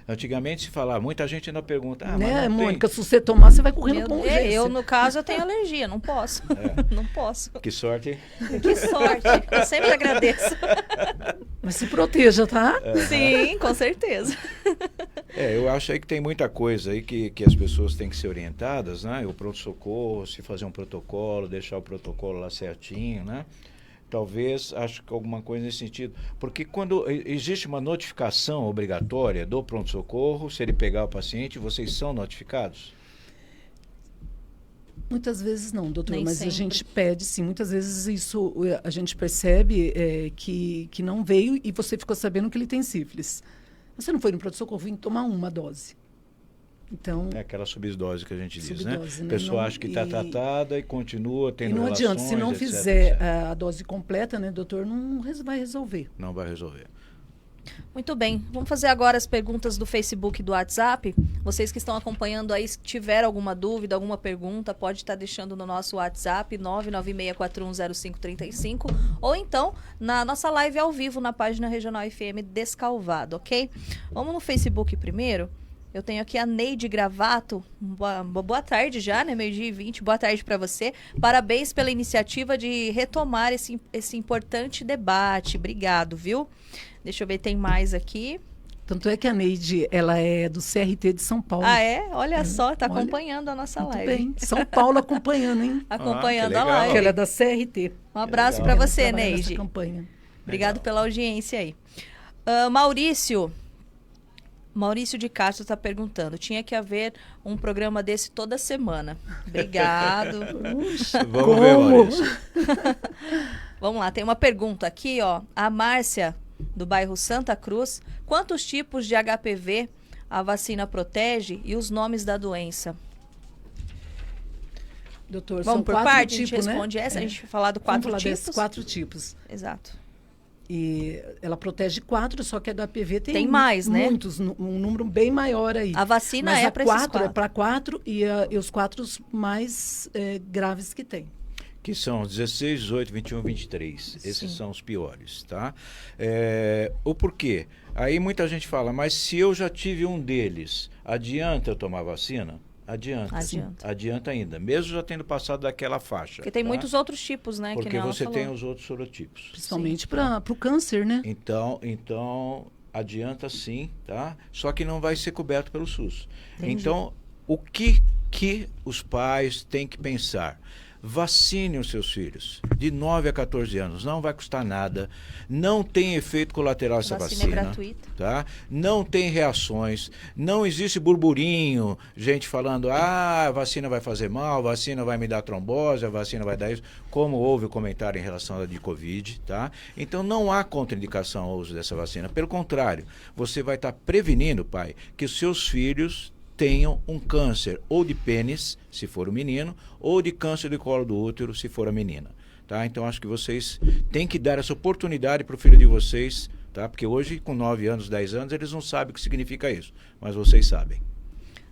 Antigamente se falava, muita gente ainda pergunta, né, mas Mônica, se você tomar, você vai correndo com urgência. Eu, no caso, eu tenho alergia, não posso. Não posso. Que sorte. Que sorte. Eu sempre agradeço. Mas se proteja, tá? Sim, com certeza. Eu acho aí que tem muita coisa aí que as pessoas têm que ser orientadas, né? O pronto-socorro, se fazer um protocolo, deixar o protocolo lá certinho, né? Talvez, acho que alguma coisa nesse sentido. Porque quando existe uma notificação obrigatória do pronto-socorro, se ele pegar o paciente, vocês são notificados? Muitas vezes não, doutor, Nem mas sempre. A gente pede, sim. Muitas vezes isso a gente percebe que não veio e você ficou sabendo que ele tem sífilis. Você não foi no pronto-socorro, vim tomar uma dose. Então, é aquela subdose que a gente diz, né? né? A pessoa acha que está tratada e continua tendo relações, E não adianta, se não fizer a dose completa, né, doutor, não vai resolver. Não vai resolver. Muito bem, vamos fazer agora as perguntas do Facebook e do WhatsApp. Vocês que estão acompanhando aí, se tiver alguma dúvida, alguma pergunta, pode estar deixando no nosso WhatsApp 996410535 ou então na nossa live ao vivo na página Regional FM Descalvado, ok? Vamos no Facebook primeiro. Eu tenho aqui a Neide Gravato. Boa tarde já, né? 12h20. Boa tarde para você. Parabéns pela iniciativa de retomar esse importante debate. Obrigado, viu? Deixa eu ver, tem mais aqui. Tanto é que a Neide, ela é do CRT de São Paulo. Ah, é? Olha só, tá Olha, acompanhando a nossa Muito live. bem. São Paulo acompanhando, hein? Acompanhando que a legal. live. Porque ela é da CRT. Um abraço Legal. para você, Trabalha nessa Neide. campanha. Obrigado Legal. pela audiência aí. Maurício de Castro está perguntando, tinha que haver um programa desse toda semana. Obrigado. Vamos ver, Maurício. Vamos lá, tem uma pergunta aqui, ó. A Márcia, do bairro Santa Cruz. Quantos tipos de HPV a vacina protege e os nomes da doença? Doutor, Vamos são por 4 parte? A gente tipos, responde né? essa, a gente vai falar do Vamos quatro falar tipos. desses 4 tipos. Exato. E ela protege 4, só que a HPV tem mais, né? muitos, um número bem maior aí. A vacina Mas é a para esses 4 é 4. para 4 e os 4 mais graves que tem. Que são 16, 18, 21, 23. Esses Sim. são os piores, tá? O porquê? Aí muita gente fala, mas se eu já tive um deles, adianta eu tomar vacina? Adianta. Adianta. Adianta ainda, mesmo já tendo passado daquela faixa. Porque tem tá? muitos outros tipos, né? Porque que ela você falou. tem os outros sorotipos. Principalmente para o câncer, né? Então, adianta sim, tá? Só que não vai ser coberto pelo SUS. Entendi. Então, o que os pais têm que pensar? Vacine os seus filhos de 9 a 14 anos, não vai custar nada, não tem efeito colateral essa Vacina vacina. é gratuita. Tá? Não tem reações, não existe burburinho, gente falando, a vacina vai fazer mal, a vacina vai me dar trombose, a vacina vai dar isso, como houve o comentário em relação à de Covid, tá? Então não há contraindicação ao uso dessa vacina, pelo contrário, você vai estar prevenindo, pai, que os seus filhos tenham um câncer ou de pênis, se for o menino, ou de câncer do colo do útero, se for a menina. Tá? Então acho que vocês têm que dar essa oportunidade para o filho de vocês, tá? Porque hoje, com 9 anos, 10 anos, eles não sabem o que significa isso, mas vocês sabem.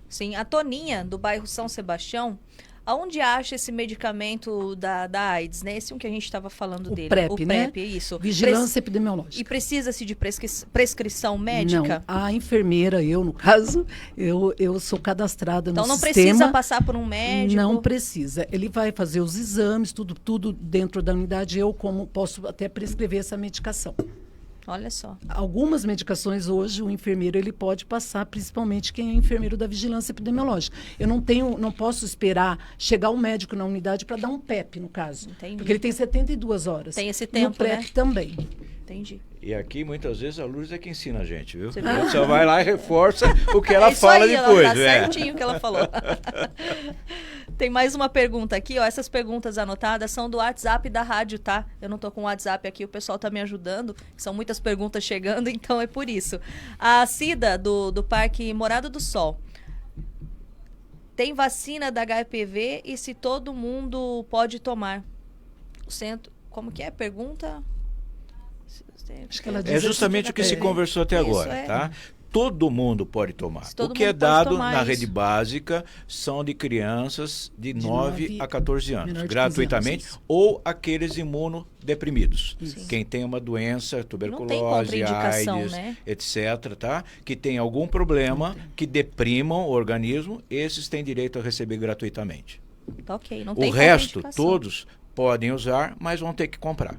Sim, a Toninha, do bairro São Sebastião, aonde acha esse medicamento da AIDS, né? Esse um que a gente estava falando O dele. PrEP, o né? PrEP, isso. Vigilância E epidemiológica. precisa-se de prescrição médica? Não, a enfermeira, eu no caso, eu sou cadastrada Então no não sistema. precisa passar por um médico? Não precisa. Ele vai fazer os exames, tudo dentro da unidade. Eu posso até prescrever essa medicação. Olha só. Algumas medicações hoje o enfermeiro ele pode passar, principalmente quem é enfermeiro da vigilância epidemiológica. Eu não posso esperar chegar o médico na unidade para dar um PEP, no caso. Entendi. Porque ele tem 72 horas. Tem esse E tempo, o PrEP né? também. Entendi. E aqui, muitas vezes, a Lourdes é que ensina a gente, viu? Você A viu? gente só vai lá e reforça o que ela É isso fala aí, depois. Ela tá certinho o que ela falou. Tem mais uma pergunta aqui, ó. Essas perguntas anotadas são do WhatsApp da rádio, tá? Eu não tô com o WhatsApp aqui, o pessoal tá me ajudando. São muitas perguntas chegando, então é por isso. A Cida, do Parque Morada do Sol. Tem vacina da HPV e se todo mundo pode tomar? O centro... Como que é? Pergunta... Acho que ela É justamente o que se conversou até Isso, agora, é. tá? Todo mundo pode tomar. Se todo O que é mundo pode dado tomar na isso. rede básica são de crianças de 9 a 14 anos, menor de 15 gratuitamente, anos, isso. ou aqueles imunodeprimidos. Sim. Quem tem uma doença, Não tem tuberculose, contraindicação, AIDS, né? etc., tá? Que tem algum problema, que deprimam o organismo, esses têm direito a receber gratuitamente. Tá ok, não O tem resto, contraindicação. todos podem usar, mas vão ter que comprar.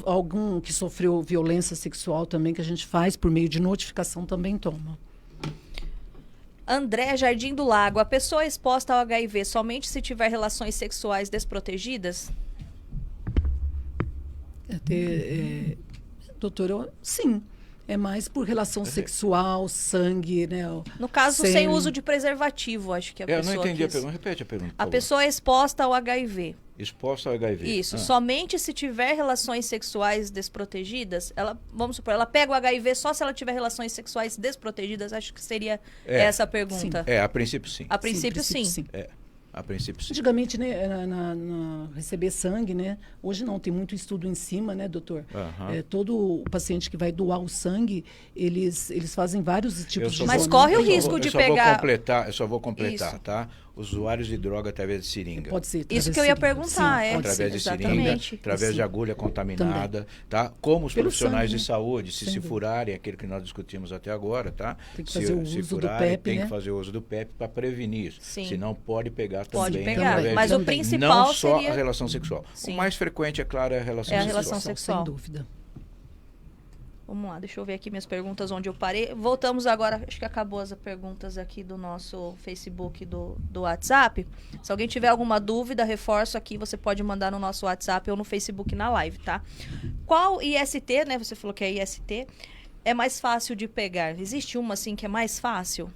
Algum que sofreu violência sexual também, que a gente faz por meio de notificação, também toma. André Jardim do Lago, a pessoa exposta ao HIV somente se tiver relações sexuais desprotegidas? Doutor, sim. É mais por relação sexual, sangue, né? No caso, sem uso de preservativo, acho que a Eu pessoa não entendi a quis. pergunta. Repete a pergunta. por A favor. pessoa é exposta ao HIV. Exposta ao HIV. Isso. Ah. Somente se tiver relações sexuais desprotegidas, ela, vamos supor, ela pega o HIV só se ela tiver relações sexuais desprotegidas, acho que seria essa a pergunta. É, a princípio sim. A princípio, sim. É, a princípio sim. Antigamente, né, receber sangue, né? Hoje não, tem muito estudo em cima, né, doutor? Aham. Todo o paciente que vai doar o sangue, eles fazem vários tipos de Mas exame. corre o Não tem risco como. de eu só pegar- Eu só vou completar, Isso. tá? Usuários de droga através de seringa. Pode ser. Isso através que eu ia de seringa. perguntar, Sim, é. pode ser. Através de seringa, Exatamente. através Sim. de agulha contaminada, tá? Como os Pelo profissionais sangue, de saúde, se sem dúvida. furarem, aquilo que nós discutimos até agora, tá? Tem que se, fazer o se uso do furarem, PEP, tem né? que fazer o uso do PEP para prevenir isso. Sim. Senão pode pegar Pode também. pegar, através mas de- o principal não só seria- a relação sexual. Sim. O mais frequente, é claro, é a relação É a sexual. relação sexual. Sem dúvida. Vamos lá, deixa eu ver aqui minhas perguntas onde eu parei. Voltamos agora, acho que acabou as perguntas aqui do nosso Facebook do WhatsApp. Se alguém tiver alguma dúvida, reforço aqui, você pode mandar no nosso WhatsApp ou no Facebook na live, tá? Qual IST, né? Você falou que é IST, é mais fácil de pegar? Existe uma, assim, que é mais fácil?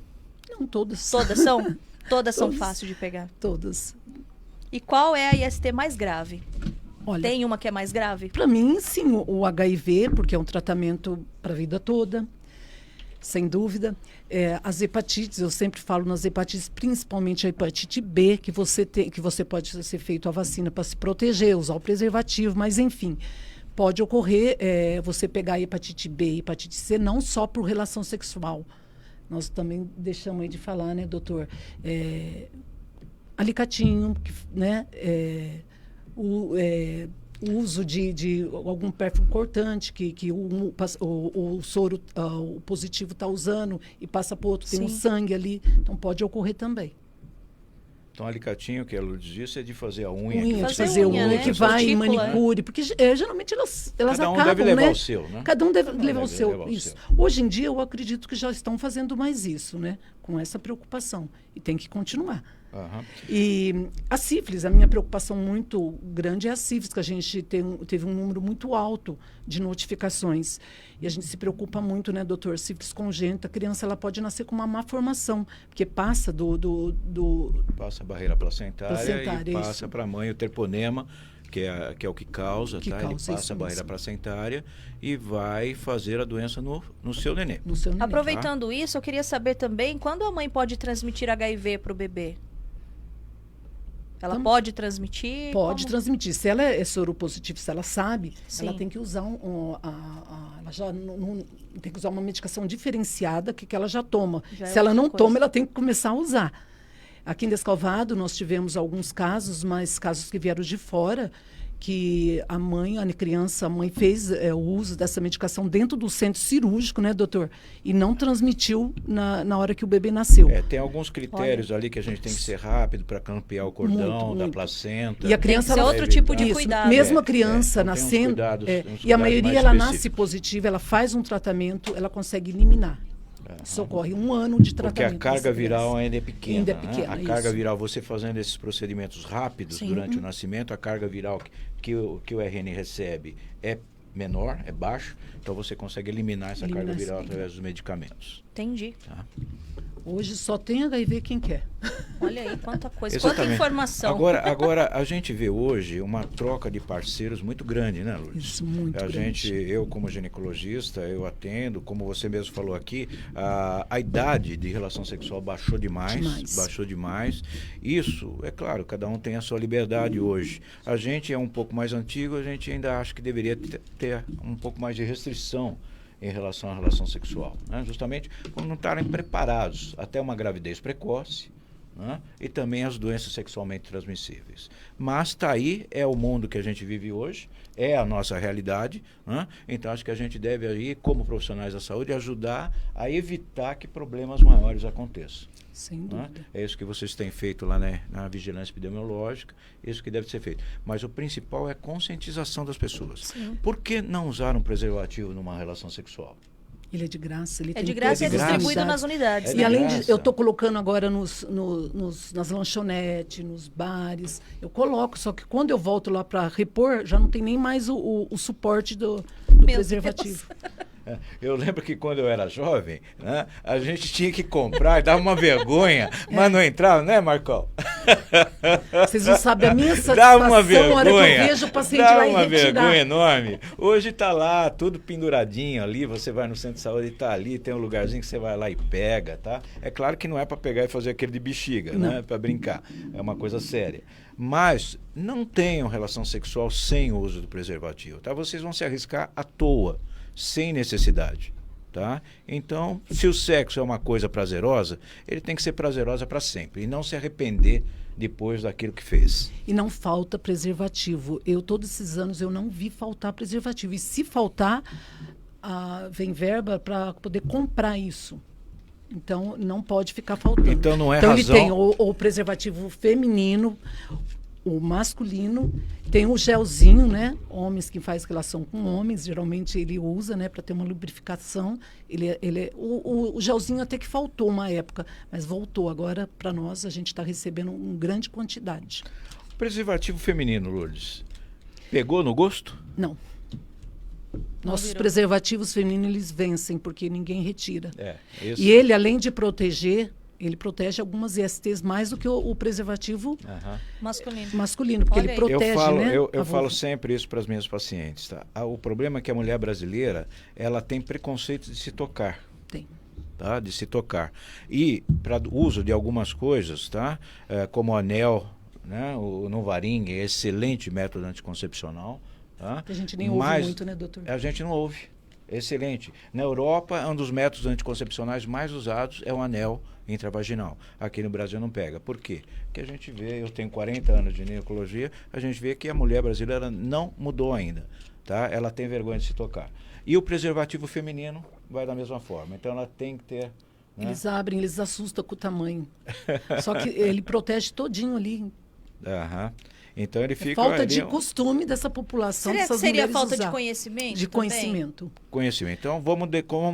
Não, todas. Todas são? Todas são Todas. fáceis de pegar. Todas. E qual é a IST mais grave? Olha, Tem uma que é mais grave? para mim, sim, o HIV, porque é um tratamento para a vida toda, sem dúvida. As hepatites, eu sempre falo nas hepatites, principalmente a hepatite B, que você pode ser feito a vacina para se proteger, usar o preservativo, mas enfim, pode ocorrer você pegar a hepatite B e hepatite C não só por relação sexual. Nós também deixamos aí de falar, né, doutor? Alicatinho, né? O uso de algum perfume cortante que o soro o positivo está usando e passa para o outro, tem um sangue ali, então pode ocorrer também. Então, alicatinho, que a Lourdes disse, é de fazer a unha. De fazer unha, né? que vai em Cutícula, manicure, porque geralmente elas Cada um acabam, deve levar né? o seu, né? Cada um deve levar o deve seu. levar o Isso. seu. Hoje em dia, eu acredito que já estão fazendo mais isso, né? Com essa preocupação. E tem que continuar. Aham. E a sífilis, a minha preocupação muito grande é a sífilis, que a gente teve um número muito alto de notificações. E a gente se preocupa muito, né, doutor? Sífilis congênita, a criança ela pode nascer com uma má formação, porque passa Passa a barreira placentária e isso. passa para a mãe o terponema, que é o que causa, tá? Ele causa passa isso a barreira mesmo. placentária e vai fazer a doença no seu nenê. no seu neném. Aproveitando isso, eu queria saber também quando a mãe pode transmitir HIV para o bebê? Ela pode transmitir? Pode Como? transmitir. Se ela é soropositiva, se ela sabe, Sim. ela tem que usar ela já tem que usar uma medicação diferenciada que ela já toma. Já é Se ela outra não coisa. toma, ela tem que começar a usar. Aqui em Descalvado, nós tivemos alguns casos, mas casos que vieram de fora, que a mãe fez o uso dessa medicação dentro do centro cirúrgico, né, doutor? E não transmitiu na hora que o bebê nasceu. Tem alguns critérios ali que a gente tem que ser rápido para campear o cordão da Muito. placenta. E a criança Tem que ser ela- outro tipo de Isso, cuidado. mesmo a criança então tem uns nascendo, cuidados- uns e a cuidados maioria mais ela nasce específicos. positiva, ela faz um tratamento, ela consegue eliminar. Socorre 1 ano de Porque tratamento. a carga dessa viral criança. ainda é pequena. Ainda é né? pequena, A isso. carga viral, você fazendo esses procedimentos rápidos Sim. durante o nascimento, a carga viral que o RN recebe é menor, é baixo, então você consegue eliminar essa carga Eliminar viral sim. através dos medicamentos. Entendi. Tá? Hoje só tem HIV quem quer. Olha aí, quanta coisa, Exatamente. quanta informação. Agora, a gente vê hoje uma troca de parceiros muito grande, né, Lourdes? Isso, muito grande. Eu como ginecologista, eu atendo, como você mesmo falou aqui, a idade de relação sexual baixou demais. Baixou demais. Isso, é claro, cada um tem a sua liberdade hoje. A gente é um pouco mais antigo, a gente ainda acha que deveria ter um pouco mais de restrição em relação à relação sexual, né? Justamente por não estarem preparados até uma gravidez precoce, né? E também as doenças sexualmente transmissíveis. Mas está aí, é o mundo que a gente vive hoje, é a nossa realidade, né? Então acho que a gente deve aí, como profissionais da saúde, ajudar a evitar que problemas maiores aconteçam. Sem Né? dúvida. É isso que vocês têm feito lá, né, na vigilância epidemiológica, isso que deve ser feito. Mas o principal é a conscientização das pessoas. Sim. Por que não usar um preservativo numa relação sexual? Ele é de graça. Ele É tem de graça e é todas as distribuído unidades. nas unidades. É E de além graça. de, eu estou colocando agora nas lanchonetes, nos bares, eu coloco, só que quando eu volto lá para repor, já não tem nem mais o suporte do Meu preservativo. Eu lembro que quando eu era jovem, né, a gente tinha que comprar e dava uma vergonha, mas não entrava, né, Marcão? Vocês não sabem a minha Dá satisfação uma na hora que eu vergonha, vejo o paciente dá lá e uma retirar. vergonha enorme. Hoje tá lá, tudo penduradinho ali, você vai no centro de saúde e tá ali, tem um lugarzinho que você vai lá e pega, tá? É claro que não é para pegar e fazer aquele de bexiga, né, para brincar, é uma coisa séria. Mas não tenham relação sexual sem o uso do preservativo, tá? Vocês vão se arriscar à toa, sem necessidade. Tá? Então, se o sexo é uma coisa prazerosa, ele tem que ser prazerosa para sempre e não se arrepender depois daquilo que fez. E não falta preservativo. Todos esses anos, eu não vi faltar preservativo. E se faltar, vem verba para poder comprar isso. Então, não pode ficar faltando. Então, não é então razão... ele tem o preservativo feminino, o masculino, tem o gelzinho, né? Homens que faz relação com homens, geralmente ele usa, né, para ter uma lubrificação. O gelzinho até que faltou uma época, mas voltou. Agora, para nós, a gente está recebendo uma grande quantidade. Preservativo feminino, Lourdes, pegou no gosto? Não. Nossos preservativos femininos, eles vencem, porque ninguém retira. E ele, além de proteger, ele protege algumas ISTs mais do que o preservativo masculino, porque ele protege, eu falo sempre isso para as minhas pacientes, tá? O problema é que a mulher brasileira, ela tem preconceito de se tocar. Tem. Tá? De se tocar. E para uso de algumas coisas, tá? Como o anel, né? O Novaring é excelente método anticoncepcional. Tá? A gente nem ouve muito, né, doutor? A gente não ouve. Excelente. Na Europa, um dos métodos anticoncepcionais mais usados é o anel intravaginal. Aqui no Brasil não pega. Por quê? Porque a gente vê, eu tenho 40 anos de ginecologia, a gente vê que a mulher brasileira não mudou ainda. Tá? Ela tem vergonha de se tocar. E o preservativo feminino vai da mesma forma. Então ela tem que ter... Né? Eles abrem, eles assustam com o tamanho. Só que ele protege todinho ali. Aham. Então ele fica... Falta de costume dessa população, dessas mulheres seria falta usar. de conhecimento? De conhecimento. Conhecimento. Então vamos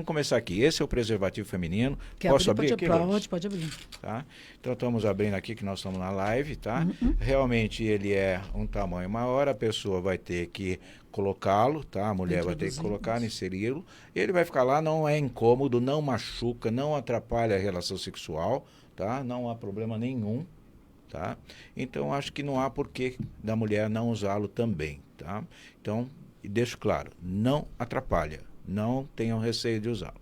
começar aqui. Esse é o preservativo feminino. Posso abrir aqui? Pode abrir. Tá? Então estamos abrindo aqui, que nós estamos na live, tá? Realmente ele é um tamanho maior, a pessoa vai ter que colocá-lo, tá? A mulher vai ter que colocar, inseri-lo. Ele vai ficar lá, não é incômodo, não machuca, não atrapalha a relação sexual, tá? Não há problema nenhum. Tá? Então, acho que não há porquê da mulher não usá-lo também. Tá? Então, deixo claro, não atrapalha, não tenham receio de usá-lo.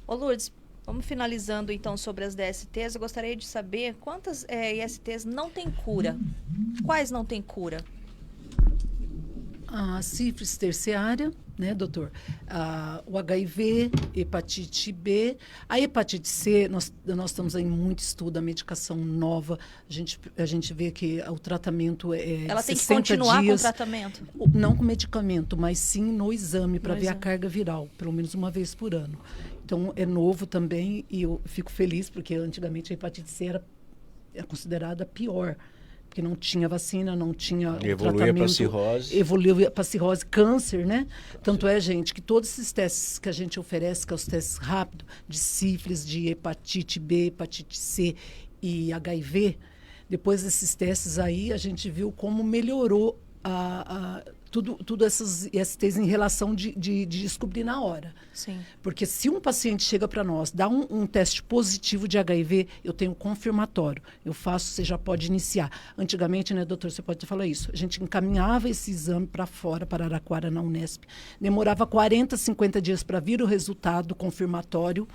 Ô Lourdes, vamos finalizando então sobre as DSTs. Eu gostaria de saber quantas ISTs não têm cura. Quais não têm cura? A sífilis terciária, né, doutor? O HIV, hepatite B. A hepatite C, nós estamos em muito estudo, a medicação nova. A gente vê que o tratamento é Ela tem que 60 continuar dias, com o tratamento? Não com medicamento, mas sim no exame, para ver a carga viral, pelo menos uma vez por ano. Então, é novo também e eu fico feliz, porque antigamente a hepatite C era considerada pior. Porque não tinha vacina, não tinha evoluía para cirrose. Evoluiu para cirrose, câncer, né? Tanto é, gente, que todos esses testes que a gente oferece, que é os testes rápidos, de sífilis, de hepatite B, hepatite C e HIV, depois desses testes aí, a gente viu como melhorou tudo essas ISTs em relação de descobrir na hora. Sim. Porque se um paciente chega para nós, dá um teste positivo de HIV, eu tenho confirmatório. Eu faço, você já pode iniciar. Antigamente, né, doutor, você pode falar isso. A gente encaminhava esse exame para fora, para Araraquara, na Unesp. Demorava 40, 50 dias para vir o resultado confirmatório.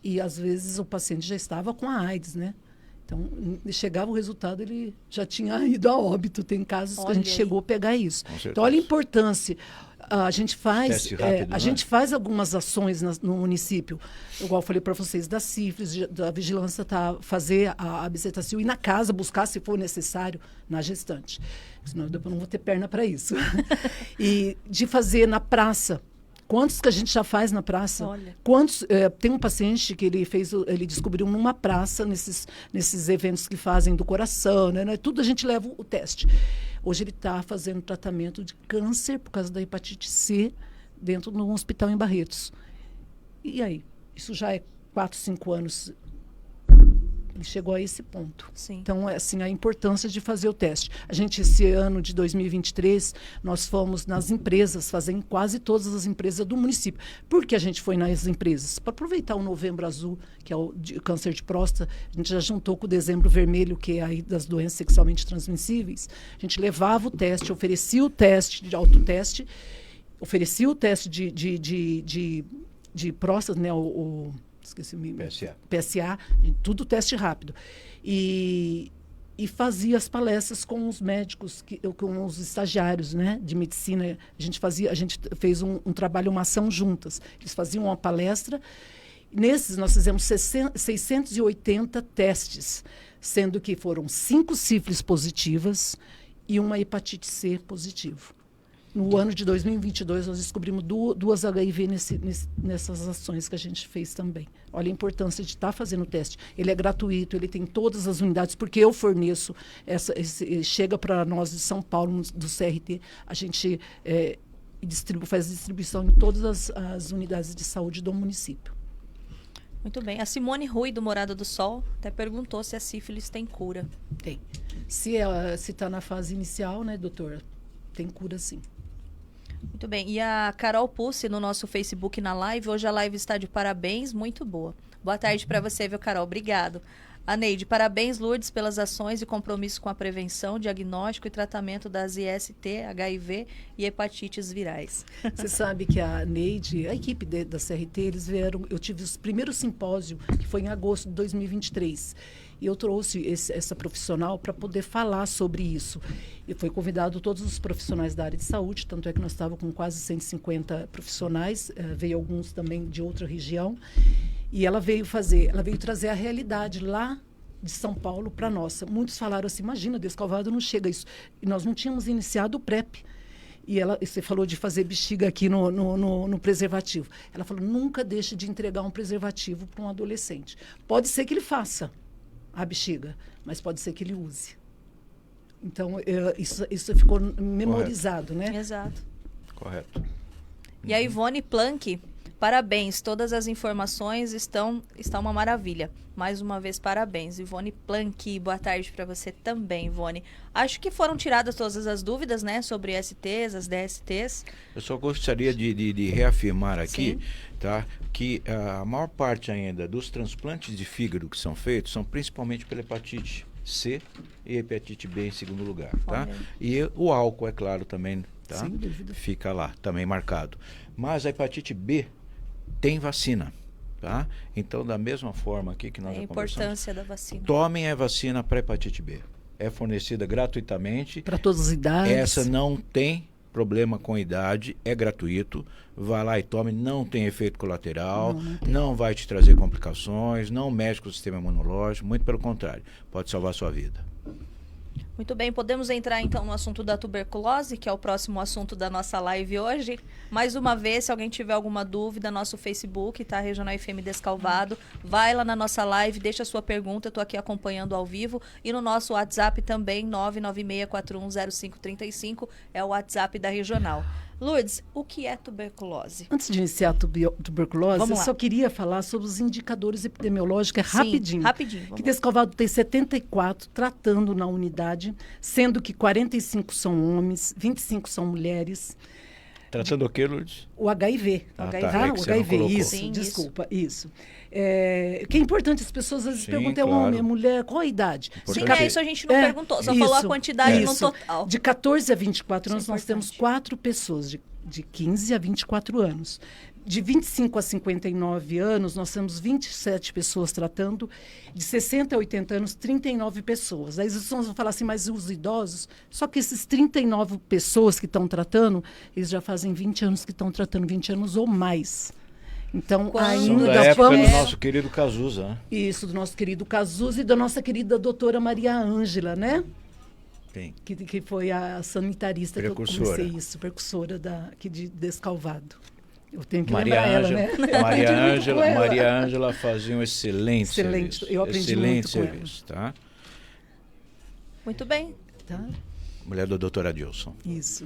E, às vezes, o paciente já estava com a AIDS, né? Então, chegava o resultado, ele já tinha ido a óbito. Tem casos que a gente chegou a pegar isso. Então, olha a importância. A gente faz, rápido, gente faz algumas ações no município, igual eu falei para vocês, da sífilis, da vigilância, fazer a bezetacil e na casa buscar, se for necessário, na gestante. Senão eu não vou ter perna para isso. E de fazer na praça. Quantos que a gente já faz na praça? Olha. Quantos? Tem um paciente que ele descobriu numa praça, nesses eventos que fazem do coração, né? Tudo a gente leva o teste. Hoje ele está fazendo tratamento de câncer por causa da hepatite C dentro de um hospital em Barretos. E aí? Isso já é 4, 5 anos. Ele chegou a esse ponto. Sim. Então, assim, a importância de fazer o teste. A gente, esse ano de 2023, nós fomos nas empresas, fazer em quase todas as empresas do município. Por que a gente foi nas empresas? Para aproveitar o Novembro Azul, que é o câncer de próstata, a gente já juntou com o Dezembro Vermelho, que é aí das doenças sexualmente transmissíveis. A gente levava o teste, oferecia o teste de autoteste, oferecia o teste de próstata, né, esqueci o PSA, tudo teste rápido. E fazia as palestras com os médicos, com os estagiários, né, de medicina. A gente fez um trabalho, uma ação juntas. Eles faziam uma palestra. Nesses, nós fizemos 680 testes, sendo que foram 5 sífilis positivas e uma hepatite C positivo. No ano de 2022, nós descobrimos duas HIV nessas ações que a gente fez também. Olha a importância de estar fazendo o teste. Ele é gratuito, ele tem todas as unidades, porque eu forneço, chega para nós de São Paulo, do CRT, a gente faz distribuição em todas as unidades de saúde do município. Muito bem. A Simone Rui, do Morada do Sol, até perguntou se a sífilis tem cura. Tem. Se está na fase inicial, né, doutora, tem cura sim. Muito bem. E a Carol Pussi, no nosso Facebook, na live. Hoje a live está de parabéns, muito boa. Boa tarde para você, viu, Carol? Obrigado. A Neide, parabéns, Lourdes, pelas ações e compromisso com a prevenção, diagnóstico e tratamento das IST, HIV e hepatites virais. Você sabe que a Neide, a equipe da CRT, eles vieram... Eu tive os primeiros simpósio, que foi em agosto de 2023. E eu trouxe essa profissional para poder falar sobre isso. E foi convidado todos os profissionais da área de saúde, tanto é que nós estávamos com quase 150 profissionais, veio alguns também de outra região. E ela veio trazer a realidade lá de São Paulo para a nossa. Muitos falaram assim, imagina, Descalvado não chega a isso. E nós não tínhamos iniciado o PrEP. E você falou de fazer bexiga aqui no preservativo. Ela falou, nunca deixe de entregar um preservativo para um adolescente. Pode ser que ele faça a bexiga, mas pode ser que ele use. Então, isso ficou memorizado, né? Exato. Correto. E a Ivone Planck, parabéns, todas as informações estão uma maravilha. Mais uma vez, parabéns. Ivone Planck, boa tarde para você também, Ivone. Acho que foram tiradas todas as dúvidas, né, sobre STs, as DSTs. Eu só gostaria de reafirmar aqui, Sim, tá, que a maior parte ainda dos transplantes de fígado que são feitos são principalmente pela hepatite C e hepatite B em segundo lugar, tá? Olha. E o álcool, é claro, também, tá? Sem dúvida. Fica lá, também marcado. Mas a hepatite B tem vacina, tá? Então, da mesma forma aqui que nós a já conversamos, importância da vacina. tomem a vacina para hepatite B. É fornecida gratuitamente. Para todas as idades. Essa não tem problema com idade, é gratuito. Vá lá e tome, não tem efeito colateral, não vai te trazer complicações, não mexe com o sistema imunológico, muito pelo contrário, pode salvar a sua vida. Muito bem, podemos entrar então no assunto da tuberculose, que é o próximo assunto da nossa live hoje. Mais uma vez, se alguém tiver alguma dúvida, nosso Facebook, tá? Regional FM Descalvado. Vai lá na nossa live, deixa a sua pergunta, eu tô aqui acompanhando ao vivo. E no nosso WhatsApp também, 996410535, é o WhatsApp da Regional. Lourdes, o que é tuberculose? Antes de iniciar a tuberculose, Vamos eu lá. só queria falar sobre os indicadores epidemiológicos, Sim, rapidinho. rapidinho, vamos Que lá. Descalvado tem 74 tratando na unidade, sendo que 45 são homens, 25 são mulheres. Tratando o que, Lourdes? O HIV. Ah, HIV. tá, é que O você não HIV, colocou. isso, Sim, desculpa, isso. Que é importante, as pessoas às vezes Sim, perguntam, claro. é homem, é mulher, qual a idade? Sim, Importante. isso a gente não perguntou, só falou a quantidade no isso. total. De 14 a 24 Isso é anos, nós temos importante. 4 pessoas de 15 a 24 anos. De 25 a 59 anos, nós temos 27 pessoas tratando. De 60 a 80 anos, 39 pessoas. Aí vocês vão falar assim, mas os idosos? Só que esses 39 pessoas que estão tratando, eles já fazem 20 anos que estão tratando, 20 anos ou mais. Então, Quando- São ainda da época vamos... do nosso querido Cazuza, né? Isso, do nosso querido Cazuza e da nossa querida doutora Maria Ângela, né? Tem. Que foi a sanitarista que eu Precursora. comecei isso, precursora aqui de Descalvado. Eu tenho que Maria lembrar Ângela, ela, né? Maria Aprendi muito Ângela, com ela. Maria Ângela fazia um excelente Excelente, serviço. eu aprendi excelente muito com ela. serviço, tá? Muito bem, Tá? Mulher da doutora Dilson. Isso.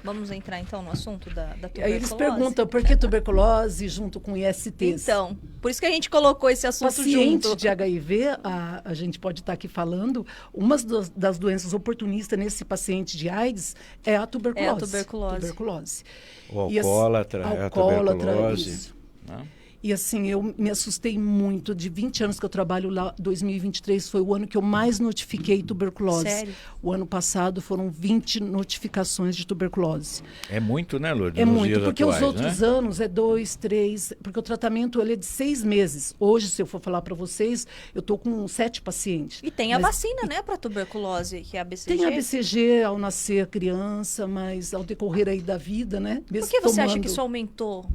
vamos entrar então no assunto da tuberculose. Aí eles perguntam por que tuberculose junto com ISTs. Então, por isso que a gente colocou esse assunto Paciente junto. de HIV, a gente pode estar aqui falando, uma das doenças oportunistas nesse paciente de AIDS é a tuberculose. É a tuberculose. Tuberculose. O E alcoólatra, é a alcoólatra, tuberculose. isso. Né? E assim, eu me assustei muito. De 20 anos que eu trabalho lá, 2023 foi o ano que eu mais notifiquei tuberculose. Sério? O ano passado foram 20 notificações de tuberculose. É muito, né, Lourdes? É nos muito, dias porque atuais, os outros né? anos é 2, 3, porque o tratamento ele é de 6 meses. Hoje, se eu for falar para vocês, eu estou com 7 pacientes. E tem a Mas vacina, né, para tuberculose, que é a BCG. Tem a BCG ao nascer a criança, mas ao decorrer aí da vida, né? Por mesmo que você acha tomando- que isso aumentou?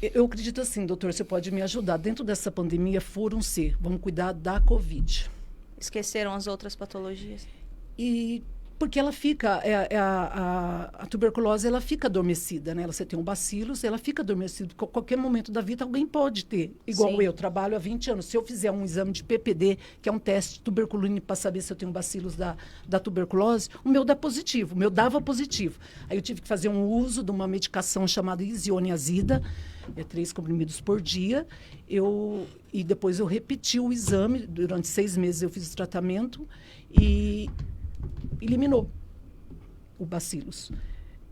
Eu acredito assim, doutor, você pode me ajudar. Dentro dessa pandemia, foram-se, vamos cuidar da Covid. Esqueceram as outras patologias? E Porque ela fica, a tuberculose, ela fica adormecida, né? Você tem um bacilos, ela fica adormecida. Qualquer momento da vida alguém pode ter. Igual Sim. eu trabalho há 20 anos. Se eu fizer um exame de PPD, que é um teste de tuberculina para saber se eu tenho bacilos da tuberculose, o meu dá positivo, o meu dava positivo. Aí eu tive que fazer um uso de uma medicação chamada isoniazida, 3 comprimidos por dia. E depois eu repeti o exame, durante 6 meses eu fiz o tratamento e eliminou o bacilos.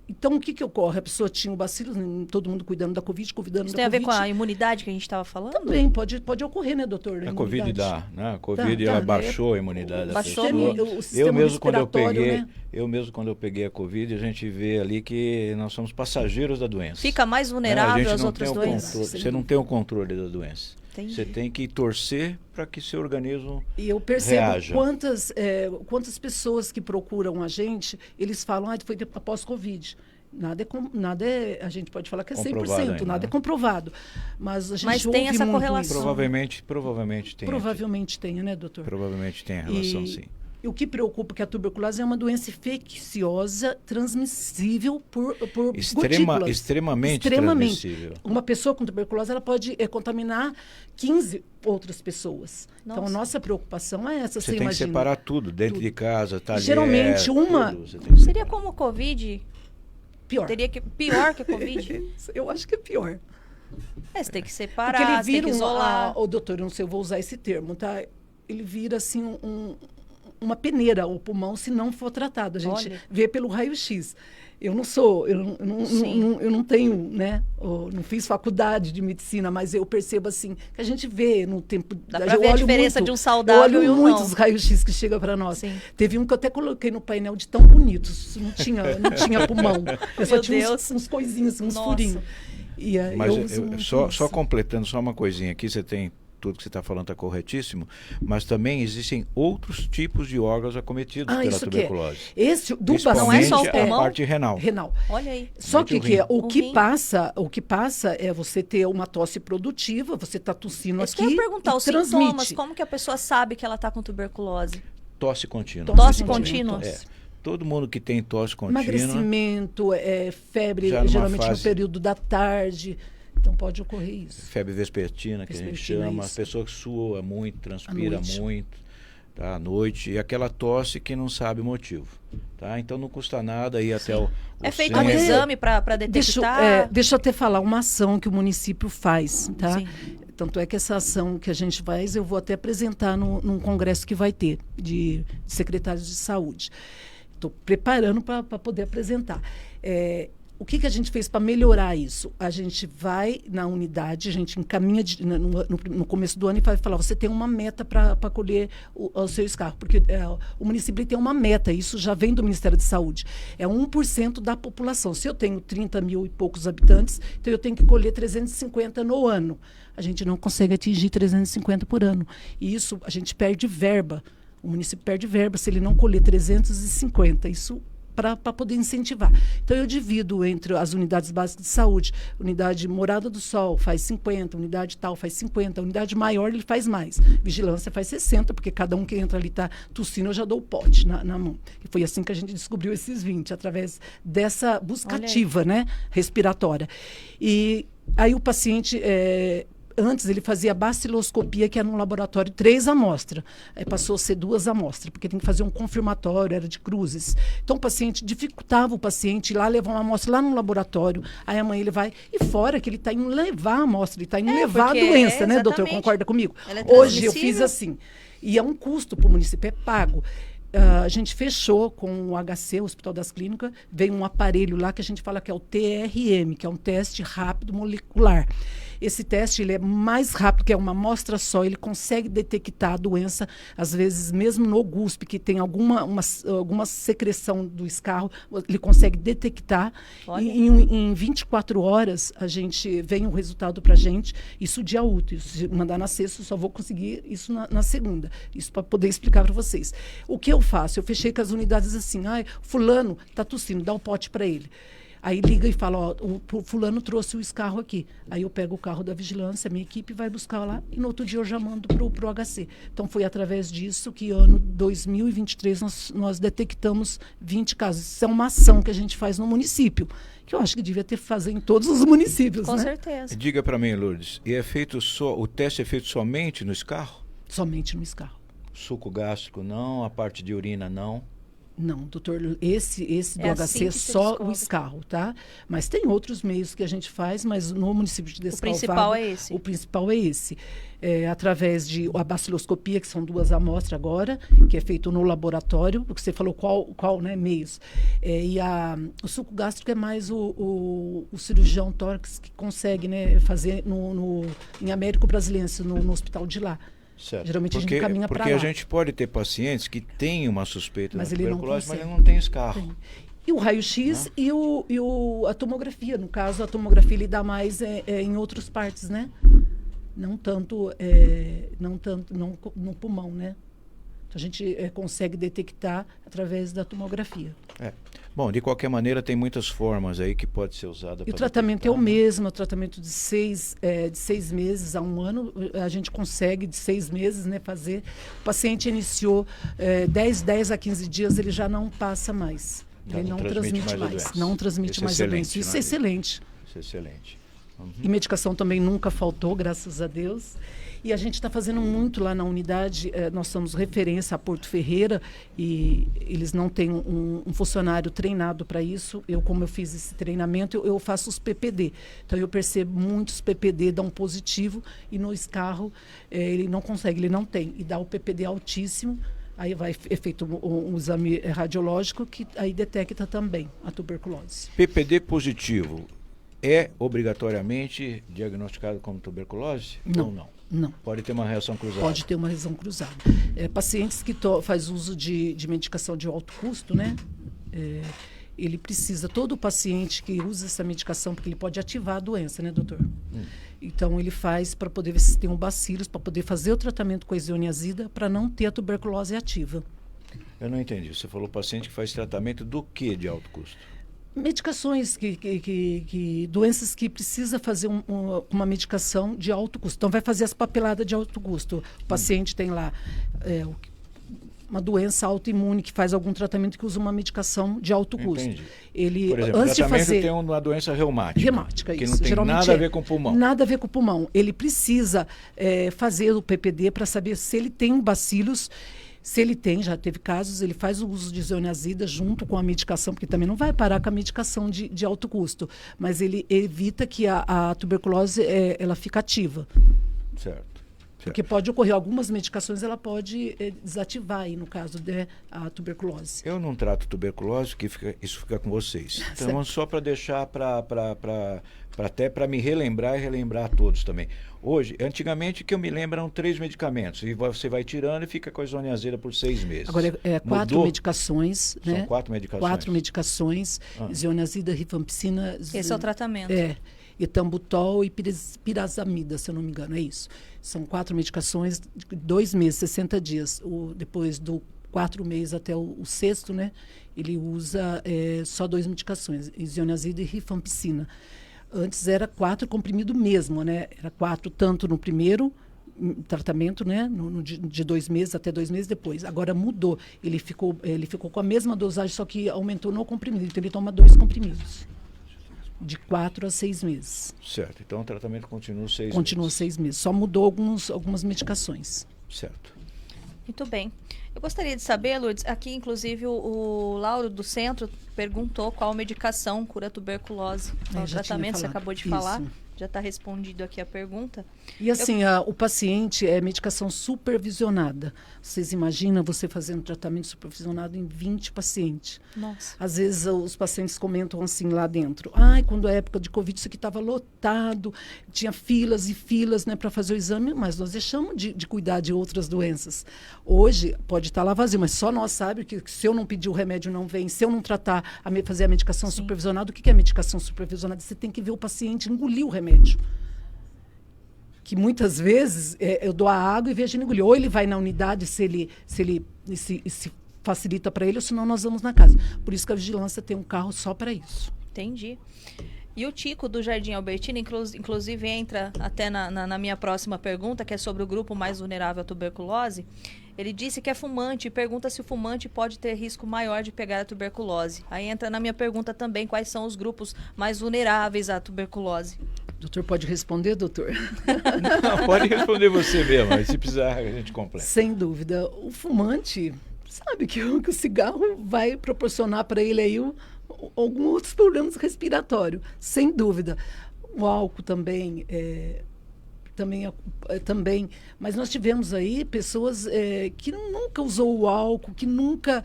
Então, o que ocorre? A pessoa tinha o bacilos, todo mundo cuidando da Covid, cuidando Isso da tem Covid. a ver com a imunidade que a gente estava falando? Também pode ocorrer, né, doutor? A Covid dá, né? A Covid Dá, ela né? baixou a imunidade Baixou da pessoa. o sistema Eu mesmo respiratório, né? quando eu peguei a Covid, a gente vê ali que nós somos passageiros da doença. Fica mais A vulnerável gente às não outras tem o doenças? controle, você não tem o controle da doença. Entendi. Você tem que torcer para que seu organismo E eu percebo reaja. quantas pessoas que procuram a gente, eles falam, foi após Covid. Nada é, a gente pode falar que é 100%, Comprovado ainda, nada né? é comprovado. Mas a gente Mas tem ouve essa muito correlação. isso. Provavelmente tem. Provavelmente tenha, né, doutor? Provavelmente tem a relação, sim. E o que preocupa é que a tuberculose é uma doença infecciosa transmissível por gotículas. Extremamente transmissível. Uma pessoa com tuberculose ela pode contaminar 15 outras pessoas. Nossa. Então, a nossa preocupação é essa, Você tem imagina. que separar tudo, dentro Tudo. de casa, talher, Geralmente, uma- tudo, você tem que Seria separar. como o Covid? Pior. Pior que a Covid? Eu acho que é pior. Você tem que Porque separar, ele você tem vira que isolar. o doutor, eu não sei, eu vou usar esse termo, tá? Ele vira assim uma peneira, o pulmão, se não for tratado. A gente Olha. vê pelo raio-x. Eu não tenho, né? Não fiz faculdade de medicina, mas eu percebo assim que a gente vê no tempo. Dá pra ver a olho diferença muito, de um saudável eu e olho um muitos não. raios-x que chegam para nós. Sim. Teve um que eu até coloquei no painel de tão bonitos. Não tinha pulmão. Eu só Meu tinha Deus. uns coisinhos, assim, uns Nossa. furinhos. E, Mas eu uso muito só isso. completando só uma coisinha aqui, você tem tudo que você está falando está corretíssimo, mas também existem outros tipos de órgãos acometidos pela isso que é. tuberculose. Esse do Não é só o Principalmente a pulmão? parte renal. renal. Olha aí. Só Muito que ruim. o que rim. passa é você ter uma tosse produtiva, você está tossindo Isso que aqui eu ia perguntar, e os transmite. sintomas, como que a pessoa sabe que ela está com tuberculose? Tosse contínua. Tosse contínua. contínua? É. Todo mundo que tem tosse contínua, Emagrecimento, febre, Já numa geralmente fase- no período da tarde. Então pode ocorrer isso. febre vespertina, que a gente Vespertina, chama, isso. a pessoa que sua muito, transpira noite. muito, tá, à noite, e aquela tosse que não sabe o motivo. Tá? Então não custa nada ir até o É feito um centro. exame para detectar? Deixa eu até falar uma ação que o município faz, tá? Sim. Tanto é que essa ação que a gente faz, eu vou até apresentar num congresso que vai ter de secretários de saúde. Estou preparando para poder apresentar. O que a gente fez para melhorar isso? A gente vai na unidade, a gente encaminha no começo do ano e vai falar, você tem uma meta para colher o seu escarro, porque o município tem uma meta, isso já vem do Ministério da Saúde. É 1% da população. Se eu tenho 30 mil e poucos habitantes, então eu tenho que colher 350 no ano. A gente não consegue atingir 350 por ano. E isso, a gente perde verba. O município perde verba se ele não colher 350. Isso para poder incentivar. Então, eu divido entre as unidades básicas de saúde. Unidade Morada do Sol faz 50, unidade tal faz 50, unidade maior ele faz mais. Vigilância faz 60, porque cada um que entra ali está tossindo, eu já dou o pote na mão. E foi assim que a gente descobriu esses 20, através dessa busca Olha aí. ativa, né, respiratória. E aí o paciente... Antes ele fazia baciloscopia, que era num laboratório, 3 amostras. Aí passou a ser 2 amostras, porque tem que fazer um confirmatório, era de cruzes. Então o paciente dificultava o paciente ir lá levar uma amostra lá no laboratório. Aí amanhã ele vai. E fora que ele está indo levar a amostra, ele está indo levar a porque doença, né, doutor? exatamente. Concorda comigo? Ela é Hoje eu transmissível. fiz assim. E é um custo para o município, é pago. A gente fechou com o HC, o Hospital das Clínicas, veio um aparelho lá que a gente fala que é o TRM, que é um teste rápido molecular. Esse teste ele é mais rápido, que é uma amostra só, ele consegue detectar a doença, às vezes mesmo no GUSP, que tem alguma secreção do escarro, ele consegue detectar. Olha. E em 24 horas a gente vem o resultado para a gente, isso dia útil. Se mandar na sexta, eu só vou conseguir isso na segunda. Isso para poder explicar para vocês. O que eu faço? Eu fechei com as unidades assim, fulano está tossindo, dá o pote para ele. Aí liga e fala, ó, o fulano trouxe o carro aqui. Aí eu pego o carro da vigilância, a minha equipe vai buscar lá e no outro dia eu já mando pro HC. Então foi através disso que ano 2023 nós detectamos 20 casos. Isso é uma ação que a gente faz no município, que eu acho que devia ter que fazer em todos os municípios, Com né? certeza. Diga para mim, Lourdes, e o teste é feito somente no escarro? Somente no escarro. Suco gástrico não, a parte de urina não? Não, doutor, esse do É HC assim é que se só descobre. o escarro, tá? Mas tem outros meios que a gente faz, mas no município de Descalvado... principal é esse. O principal é esse. Através de a baciloscopia, que são 2 amostras agora, que é feito no laboratório, porque você falou qual né, meios. O suco gástrico é mais o cirurgião tórax que consegue, né, fazer em Américo Brasilense, no hospital de lá. Certo. Geralmente a gente caminha para lá. Porque a gente pode ter pacientes que têm uma suspeita Mas da ele não tuberculose, mas consegue. ele não tem escarro. Tem. E o raio-x e a tomografia. No caso, a tomografia ele dá mais em outras partes, né? Não tanto no pulmão, né? Então, a gente consegue detectar através da tomografia. Bom, de qualquer maneira, tem muitas formas aí que pode ser usada. E o tratamento é o mesmo, o tratamento de 6 meses a 1 ano, a gente consegue de 6 meses, né, fazer. O paciente iniciou 10 a 15 dias, ele já não passa mais. Já Ele não não transmite transmite mais a mais. doença. Não transmite Isso é mais a doença. excelente, Isso né? é excelente. Isso é excelente. Uhum. E medicação também nunca faltou, graças a Deus. E a gente está fazendo muito lá na unidade. Nós somos referência a Porto Ferreira e eles não têm um funcionário treinado para isso. Como eu fiz esse treinamento, eu faço os PPD. Então, eu percebo muitos PPD dão positivo e no escarro ele não consegue, ele não tem. E dá o PPD altíssimo. Aí é feito um exame radiológico que aí detecta também a tuberculose. PPD positivo é obrigatoriamente diagnosticado como tuberculose? Não. Ou não? Não. Pode ter uma reação cruzada? Pode ter uma reação cruzada. Pacientes que faz uso de medicação de alto custo, né? Ele precisa, todo paciente que usa essa medicação, porque ele pode ativar a doença, né, doutor? Então, ele faz para poder ver se tem um bacilos, para poder fazer o tratamento com a isoniazida, para não ter a tuberculose ativa. Eu não entendi. Você falou paciente que faz tratamento do que de alto custo? Medicações, doenças que precisa fazer uma medicação de alto custo. Então, vai fazer as papeladas de alto custo. O paciente tem lá uma doença autoimune que faz algum tratamento que usa uma medicação de alto custo. Entendi. Ele, Por exemplo, antes de fazer tem uma doença reumática. Reumática, que isso. não tem Geralmente nada a ver com o pulmão. Nada a ver com o pulmão. Ele precisa fazer o PPD para saber se ele tem bacilos. Se ele tem, já teve casos, ele faz o uso de isoniazida junto com a medicação, porque também não vai parar com a medicação de alto custo, mas ele evita que a tuberculose ela fique ativa. Certo. Porque pode ocorrer algumas medicações, ela pode desativar aí, no caso a tuberculose. Eu não trato tuberculose, isso fica com vocês. Então, Certo. só para deixar, até para me relembrar e relembrar a todos também. Hoje, antigamente, que eu me lembro, eram 3 medicamentos. E você vai tirando e fica com a isoniazida por 6 meses. Agora, 4 Mudou? medicações, São né? 4 medicações. 4 medicações, isoniazida, rifampicina... Esse é o tratamento. Etambutol e pirazamida, se eu não me engano, é isso. São 4 medicações, 2 meses, 60 dias. Depois do 4 meses até o 6º, né? Ele usa só 2 medicações, isoniazida e rifampicina. Antes era 4 comprimido mesmo, né? Era 4 tanto no primeiro tratamento, né? De 2 meses até 2 meses depois. Agora mudou. Ele ficou com a mesma dosagem, só que aumentou no comprimido. Então ele toma 2 comprimidos. De 4 a 6 meses. Certo. Então o tratamento continua 6 meses. Continua 6 meses. Só mudou algumas medicações. Certo. Muito bem. Eu gostaria de saber, Lourdes, aqui inclusive o Lauro do Centro perguntou qual medicação cura a tuberculose. Qual o já tinha tratamento, você falado. acabou de Isso. falar. Já está respondido aqui a pergunta. E assim, o paciente é medicação supervisionada. Vocês imaginam você fazendo tratamento supervisionado em 20 pacientes. Nossa. Às vezes os pacientes comentam assim lá dentro. Quando a época de Covid isso aqui estava lotado, tinha filas e filas, né, para fazer o exame, mas nós deixamos de cuidar de outras doenças. Hoje pode estar lá vazio, mas só nós sabemos que se eu não pedir o remédio não vem, se eu não tratar, fazer a medicação supervisionada, o que é medicação supervisionada? Você tem que ver o paciente engolir o remédio. Que muitas vezes eu dou a água e vejo ele engolir. Ou ele vai na unidade se facilita para ele, ou senão nós vamos na casa. Por isso que a vigilância tem um carro só para isso. Entendi. E o Tico do Jardim Albertina, inclusive entra até na minha próxima pergunta, que é sobre o grupo mais vulnerável à tuberculose. Ele disse que é fumante e pergunta se o fumante pode ter risco maior de pegar a tuberculose. Aí entra na minha pergunta também quais são os grupos mais vulneráveis à tuberculose. Doutor, pode responder, doutor? Não, pode responder você mesmo, mas se precisar a gente completa. Sem dúvida. O fumante sabe que o cigarro vai proporcionar para ele aí alguns outros problemas respiratórios, sem dúvida. O álcool também, também, mas nós tivemos aí pessoas que nunca usou o álcool, que nunca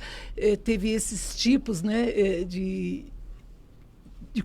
teve esses tipos, né, de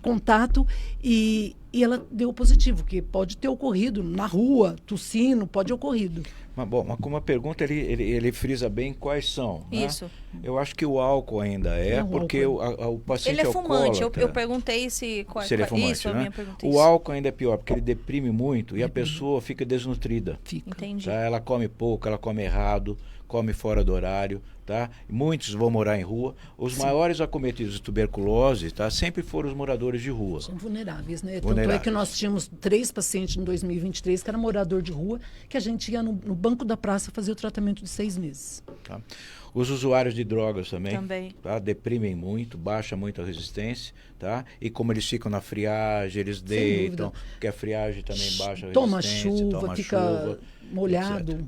contato e ela deu positivo, que pode ter ocorrido na rua, tossindo, pode ter ocorrido. Mas como a pergunta ele frisa bem quais são. Isso. Né? Eu acho que o álcool ainda porque o paciente ele é fumante. alcoólatra, Eu perguntei se ele é fumante. Isso, né? a minha pergunta é o isso. álcool ainda é pior, porque ele deprime muito e a pessoa fica desnutrida. Entendi. Tá? Ela come pouco, ela come errado, come fora do horário. Tá? Muitos vão morar em rua. Os maiores acometidos de tuberculose, tá? Sempre foram os moradores de rua. São vulneráveis, né? Tanto é que nós tínhamos 3 pacientes em 2023 que era morador de rua, que a gente ia no banco da praça fazer o tratamento de 6 meses. Tá? Os usuários de drogas também. Tá? Deprimem muito, baixa muito a resistência. Tá? E como eles ficam na friagem, eles deitam, porque a friagem também baixa a resistência. Toma chuva, fica molhado. Etc.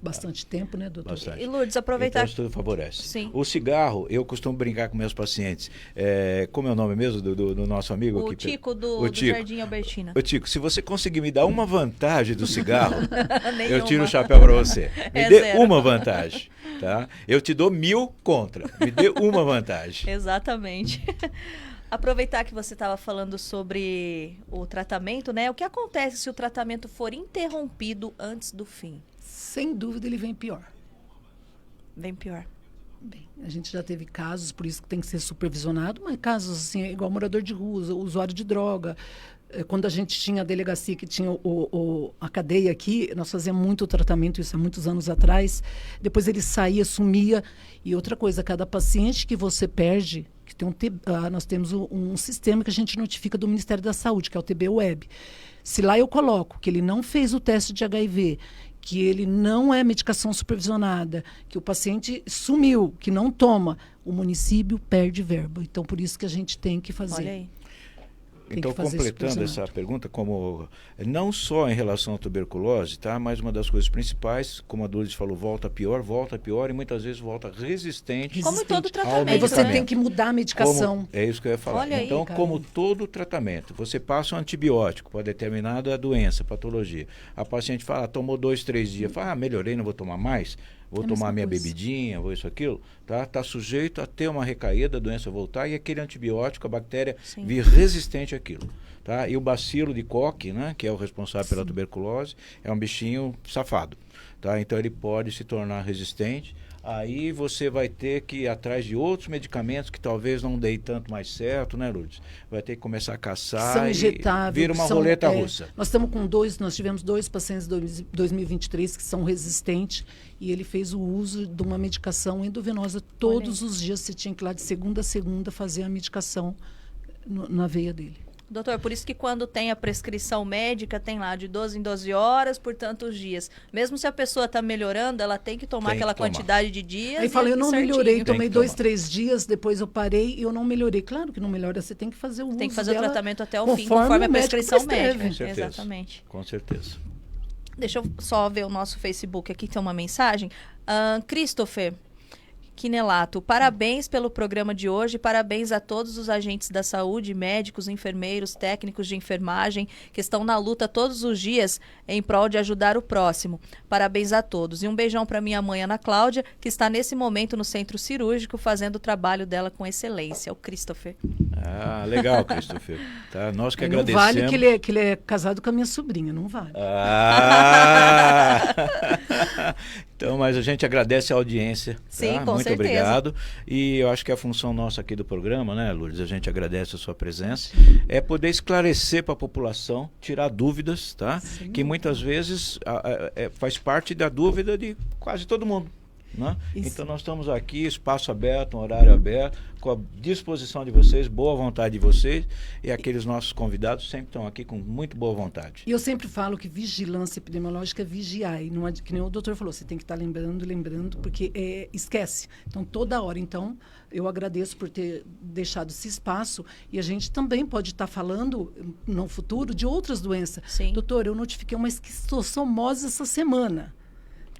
Bastante tempo, né, doutor? Bastante. E Lourdes, aproveitar... Então isso tudo favorece. Sim. O cigarro, eu costumo brincar com meus pacientes. Como é o nome mesmo do nosso amigo? O aqui? Tico do Jardim Albertina. Ô Tico, se você conseguir me dar uma vantagem do cigarro, eu tiro o Nenhuma. chapéu para você. Me dê zero. uma vantagem. Tá? Eu te dou 1000 contra. Me dê uma vantagem. Exatamente. Aproveitar que você estava falando sobre o tratamento, né? O que acontece se o tratamento for interrompido antes do fim? Sem dúvida ele vem pior. Vem pior. Bem, a gente já teve casos, por isso que tem que ser supervisionado, mas casos assim, igual morador de rua, usuário de droga. Quando a gente tinha a delegacia, que tinha a cadeia aqui, nós fazíamos muito tratamento, isso há muitos anos atrás. Depois ele saía, sumia. E outra coisa, cada paciente que você perde, que tem nós temos um sistema que a gente notifica do Ministério da Saúde, que é o TB Web. Se lá eu coloco que ele não fez o teste de HIV, que ele não é medicação supervisionada, que o paciente sumiu, que não toma, o município perde verba. Então, por isso que a gente tem que fazer. Olha aí. Então, completando essa pergunta, como não só em relação à tuberculose, tá? Mas uma das coisas principais, como a Lourdes falou, volta pior e muitas vezes volta resistente. Como todo tratamento. Aí você tem que mudar a medicação. É isso que eu ia falar. Olha então, aí, como todo tratamento, você passa um antibiótico para determinada doença, patologia. A paciente fala, tomou 2, 3 dias, fala, melhorei, não vou tomar mais. Vou tomar minha bebidinha, vou isso, aquilo, tá? Tá sujeito a ter uma recaída, a doença voltar e aquele antibiótico, a bactéria vir resistente àquilo, tá? E o bacilo de Koch, né, que é o responsável pela tuberculose, é um bichinho safado, tá? Então ele pode se tornar resistente. Aí você vai ter que ir atrás de outros medicamentos que talvez não deem tanto mais certo, né, Lourdes? Vai ter que começar a caçar são injetáveis, vira uma roleta russa. Nós tivemos 2 pacientes em 2023 que são resistentes e ele fez o uso de uma medicação endovenosa. Todos os dias você tinha que ir lá de segunda a segunda fazer a medicação na veia dele. Doutor, por isso que quando tem a prescrição médica, tem lá de 12 em 12 horas por tantos dias. Mesmo se a pessoa está melhorando, ela tem que tomar aquela quantidade de dias. Aí falei, eu não melhorei, tomei 2, 3 dias, depois eu parei e eu não melhorei. Claro que não melhora, você tem que fazer o uso tem que fazer o tratamento até o fim, conforme a prescrição médica. Com certeza. Exatamente. Com certeza. Deixa eu só ver o nosso Facebook aqui, tem uma mensagem. Christopher Quinelato, parabéns pelo programa de hoje, parabéns a todos os agentes da saúde, médicos, enfermeiros, técnicos de enfermagem, que estão na luta todos os dias em prol de ajudar o próximo. Parabéns a todos. E um beijão para minha mãe, Ana Cláudia, que está nesse momento no centro cirúrgico, fazendo o trabalho dela com excelência. O Christopher. Ah, legal, Christopher. Tá? Nós que não agradecemos. Vale que ele é casado com a minha sobrinha, não vale. Então, mas a gente agradece a audiência. Sim, tá? com Muito certeza. obrigado. E eu acho que a função nossa aqui do programa, né, Lourdes? A gente agradece a sua presença. É poder esclarecer para a população, tirar dúvidas, tá? Sim. Que muitas vezes faz parte da dúvida de quase todo mundo. Né? Isso. Então nós estamos aqui, espaço aberto, um horário aberto, com a disposição de vocês, boa vontade de vocês, e aqueles nossos convidados sempre estão aqui com muito boa vontade. E eu sempre falo que vigilância epidemiológica é vigiar, e não é, que nem o doutor falou, você tem que estar lembrando, porque esquece. Então, toda hora. Então, eu agradeço por ter deixado esse espaço, e a gente também pode estar falando, no futuro, de outras doenças. Sim. Doutor, eu notifiquei uma esquistossomose essa semana.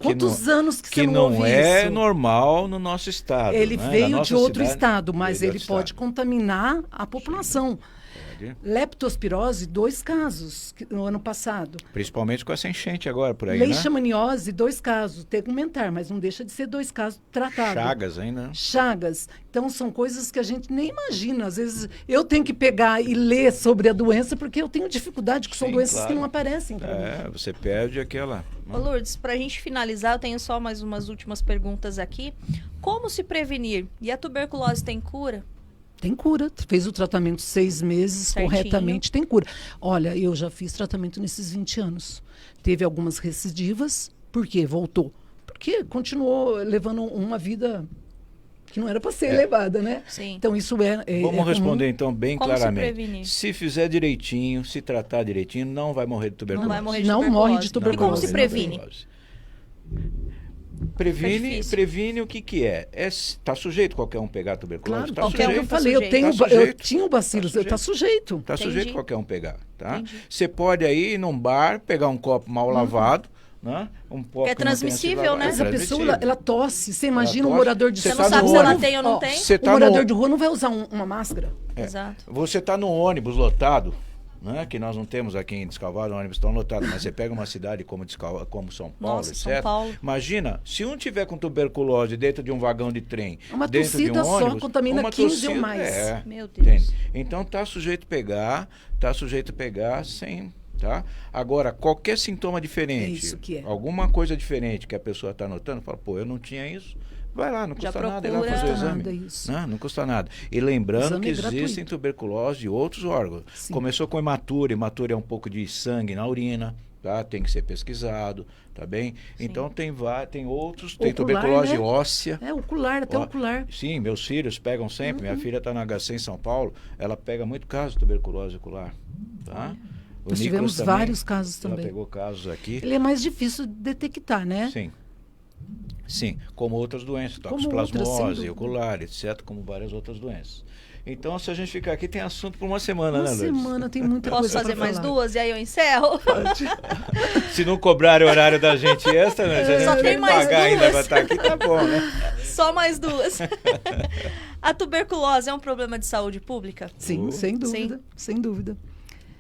Quantos não, anos que você não não ouve é isso? normal no nosso estado. Ele né? veio de outro cidade, estado, mas veio de ele outro pode estado. contaminar a população. Pode. Leptospirose, 2 casos no ano passado. Principalmente com essa enchente agora por aí, Leishmaniose, 2 casos. Tegumentar, mas não deixa de ser 2 casos tratados. Chagas ainda. Chagas. Então, são coisas que a gente nem imagina. Às vezes, eu tenho que pegar e ler sobre a doença, porque eu tenho dificuldade, que são Sim, doenças claro. que não aparecem para mim. Você perde aquela... Ô, Lourdes, para a gente finalizar, eu tenho só mais umas últimas perguntas aqui. Como se prevenir? E a tuberculose tem cura? Tem cura. Fez o tratamento 6 meses, Certinho. corretamente, tem cura. Olha, eu já fiz tratamento nesses 20 anos. Teve algumas recidivas. Por quê? Voltou. Porque continuou levando uma vida que não era para ser levada, né? Sim. Então, isso Vamos responder então bem Como se claramente. prevenir? Se fizer direitinho, se tratar direitinho, não vai morrer de tuberculose. Não vai morrer de Não tuberculose. morre de tuberculose. E como se Não previne? tuberculose. Fica difícil. Previne o que é? Está sujeito qualquer um pegar tuberculose? Claro, Tá qualquer um. Eu sujeito. falei, eu, sujeito. tenho, Tá sujeito. eu tinha o bacilo, Tá está sujeito. Está Entendi. sujeito qualquer um pegar, tá? Entendi. Você pode aí ir num bar, pegar um copo mal lavado, né? Um copo Que é que não tenha sido transmissível, lavado. né? Mas a pessoa, ela tosse. Você imagina um tosse. morador de Você Você rua. não tá sabe no se ela ônibus. tem ou não Ó, tem? Você O tá morador no- de rua não vai usar uma máscara. Exato. Você está num ônibus lotado, né? Que nós não temos aqui em Descalvado, ônibus tão lotado, mas você pega uma cidade como São Paulo, Nossa, etc. São Paulo. Imagina, se um tiver com tuberculose dentro de um vagão de trem, Uma dentro de um tossida só ônibus, contamina uma 15 ou mais. Meu Deus. Entende? Então tá sujeito a pegar sem, tá? Agora, qualquer sintoma diferente, É isso que é. alguma coisa diferente que a pessoa está notando, fala, pô, eu não tinha isso. Vai lá, não Já custa nada, ir lá procura. fazer o Não custa exame. nada, isso. Não custa nada. E lembrando Exame que é gratuito. existem tuberculose de outros órgãos. Sim. Começou com hematura é um pouco de sangue na urina, tá? Tem que ser pesquisado, tá bem? Então tem outros, tem Ocular, tuberculose né? óssea. É, ocular, até Ó, ocular. Sim, meus filhos pegam sempre. Minha filha está na HC em São Paulo, ela pega muito caso de tuberculose ocular, tá? O Nós Nicolas tivemos também, vários casos ela também. pegou casos aqui. Ele é mais difícil de detectar, né? Sim. Sim, como outras doenças, Como outras, sem toxoplasmose, dúvida. ocular, etc., como várias outras doenças. Então, se a gente ficar aqui, tem assunto por uma semana, Uma né, Lourdes? semana tem muita Posso coisa fazer pra mais falar. 2 e aí eu encerro? Se não cobrarem o horário da gente extra, né? Se a gente Só tiver tem que mais pagar ainda duas. pra estar aqui, tá bom, né? Só mais 2. A tuberculose é um problema de saúde pública? Sim, sem dúvida, sem dúvida.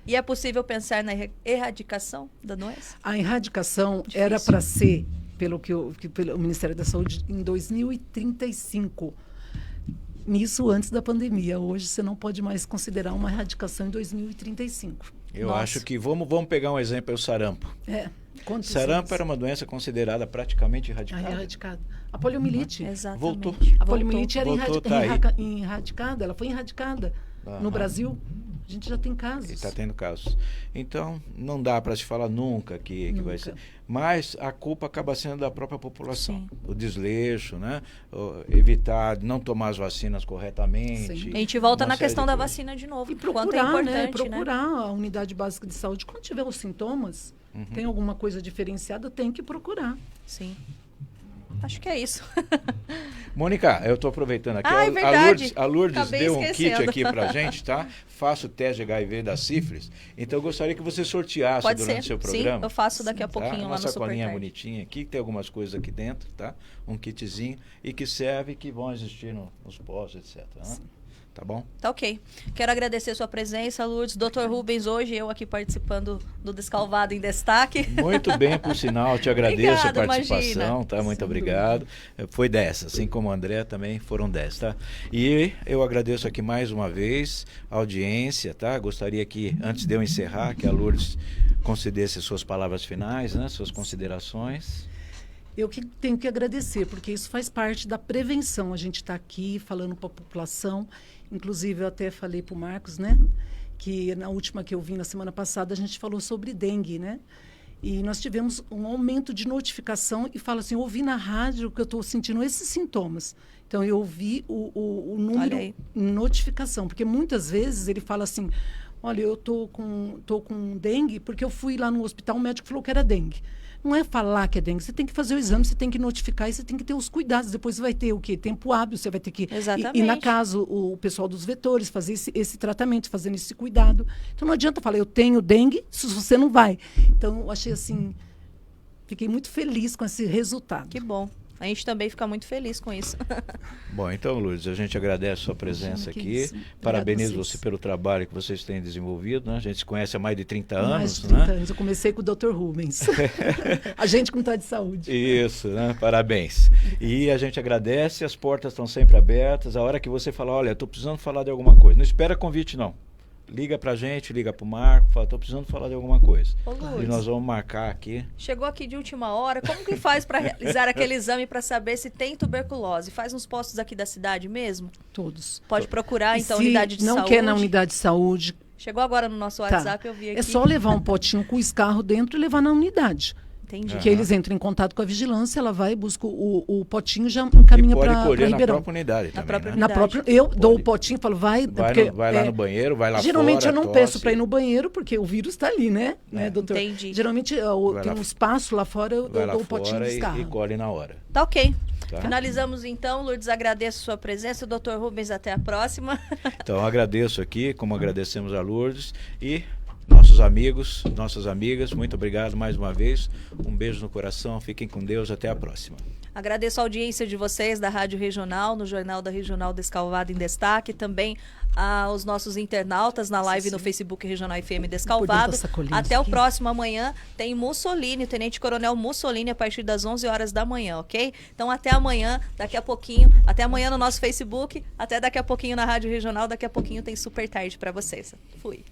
E é possível pensar na erradicação da doença? A erradicação Difícil. era para ser, pelo Ministério da Saúde, em 2035. Nisso antes da pandemia. Hoje você não pode mais considerar uma erradicação em 2035. Eu Nossa. acho que vamos pegar um exemplo, o sarampo. Quantos Sarampo anos? era uma doença considerada praticamente Ah, erradicada. erradicada. A poliomielite. Exatamente. Voltou. A poliomielite era Voltou, tá aí. erradicada, ela foi erradicada. Aham. No Brasil, a gente já tem casos. E está tendo casos. Então, não dá para se falar nunca que vai Nunca. ser. Mas a culpa acaba sendo da própria população. Sim. O desleixo, né? Evitar, não tomar as vacinas corretamente. Sim. A gente volta uma na série questão de da coisas. vacina de novo. E Quanto é procurar, importante, né? né? Procurar a unidade básica de saúde. Quando tiver os sintomas, Uhum. tem alguma coisa diferenciada, tem que procurar. Sim. Acho que é isso. Mônica, eu estou aproveitando aqui. Ah, é verdade. A Lourdes Acabei deu um kit esquecendo. aqui pra gente, tá? Faço o teste de HIV da sífilis. Então, eu gostaria que você sorteasse Pode durante o ser. seu Sim, programa. eu faço daqui a Tá? pouquinho Uma lá no Super sacolinha Tarde. bonitinha aqui, que tem algumas coisas aqui dentro, tá? Um kitzinho e que serve, que vão existir nos postos, etc. Né? Tá bom? Tá ok. Quero agradecer a sua presença, Lourdes. Dr. Rubens, hoje eu aqui participando do Descalvado em Destaque. Muito bem, por sinal, te agradeço Obrigada, a participação, imagina. tá? Muito Sem obrigado. Foi 10, assim como o André também foram 10, tá? E eu agradeço aqui mais uma vez a audiência, tá? Gostaria que, antes de eu encerrar, que a Lourdes concedesse suas palavras finais, né? Suas considerações. Eu que tenho que agradecer, porque isso faz parte da prevenção. A gente está aqui falando para a população. Inclusive, eu até falei para o Marcos, né? Que na última que eu vim, na semana passada, a gente falou sobre dengue, né? E nós tivemos um aumento de notificação e fala assim, eu ouvi na rádio que eu estou sentindo esses sintomas. Então, eu ouvi o número notificação, porque muitas vezes ele fala assim, olha, eu tô com dengue porque eu fui lá no hospital, o médico falou que era dengue. Não é falar que é dengue, você tem que fazer o exame, você tem que notificar e você tem que ter os cuidados. Depois você vai ter o quê? Tempo hábil, você vai ter que ir na casa, o pessoal dos vetores, fazer esse tratamento, fazendo esse cuidado. Então não adianta falar, eu tenho dengue, se você não vai. Então eu achei assim, fiquei muito feliz com esse resultado. Que bom. A gente também fica muito feliz com isso. Bom, então, Lourdes, a gente agradece a sua presença aqui. Parabenizo você pelo trabalho que vocês têm desenvolvido, né? A gente se conhece há mais de 30 anos, mais de 30 anos. Eu comecei com o Dr. Rubens. A gente com de saúde. Isso, né? Parabéns. E a gente agradece, as portas estão sempre abertas. A hora que você falar, olha, estou precisando falar de alguma coisa. Não espera convite, não. Liga pra gente, liga pro Marco, fala, tô precisando falar de alguma coisa. Ô, Lourdes, e nós vamos marcar aqui. Chegou aqui de última hora, como que faz para realizar aquele exame para saber se tem tuberculose? Faz nos postos aqui da cidade mesmo? Todos. Pode procurar, então, se unidade de não saúde. quer na unidade de saúde. Chegou agora no nosso WhatsApp, eu vi aqui. É só levar um potinho com escarro dentro e levar na unidade. Entendi. Que eles entram em contato com a vigilância, ela vai, busca o potinho e já encaminha para Ribeirão. Pode colher Ribeirão. na própria unidade também, né? Na própria, eu dou o potinho e falo, vai lá no banheiro, vai lá geralmente fora, eu não peço para ir no banheiro, porque o vírus está ali, né, doutor? Entendi. Geralmente tem um espaço lá fora, eu dou o potinho de escarro. E colhe na hora. Tá ok. Tá? Finalizamos então, Lourdes, agradeço a sua presença. Dr. Rubens, até a próxima. Então, agradeço aqui, como agradecemos a Lourdes e nossos amigos, nossas amigas, muito obrigado mais uma vez. Um beijo no coração, fiquem com Deus, até a próxima. Agradeço a audiência de vocês da Rádio Regional, no Jornal da Regional Descalvado em Destaque, também aos nossos internautas na live no Facebook Regional FM Descalvado. Até o próximo amanhã tem Mussolini, Tenente Coronel Mussolini, a partir das 11 horas da manhã, ok? Então até amanhã, daqui a pouquinho, até amanhã no nosso Facebook, até daqui a pouquinho na Rádio Regional, daqui a pouquinho tem Super Tarde para vocês. Fui.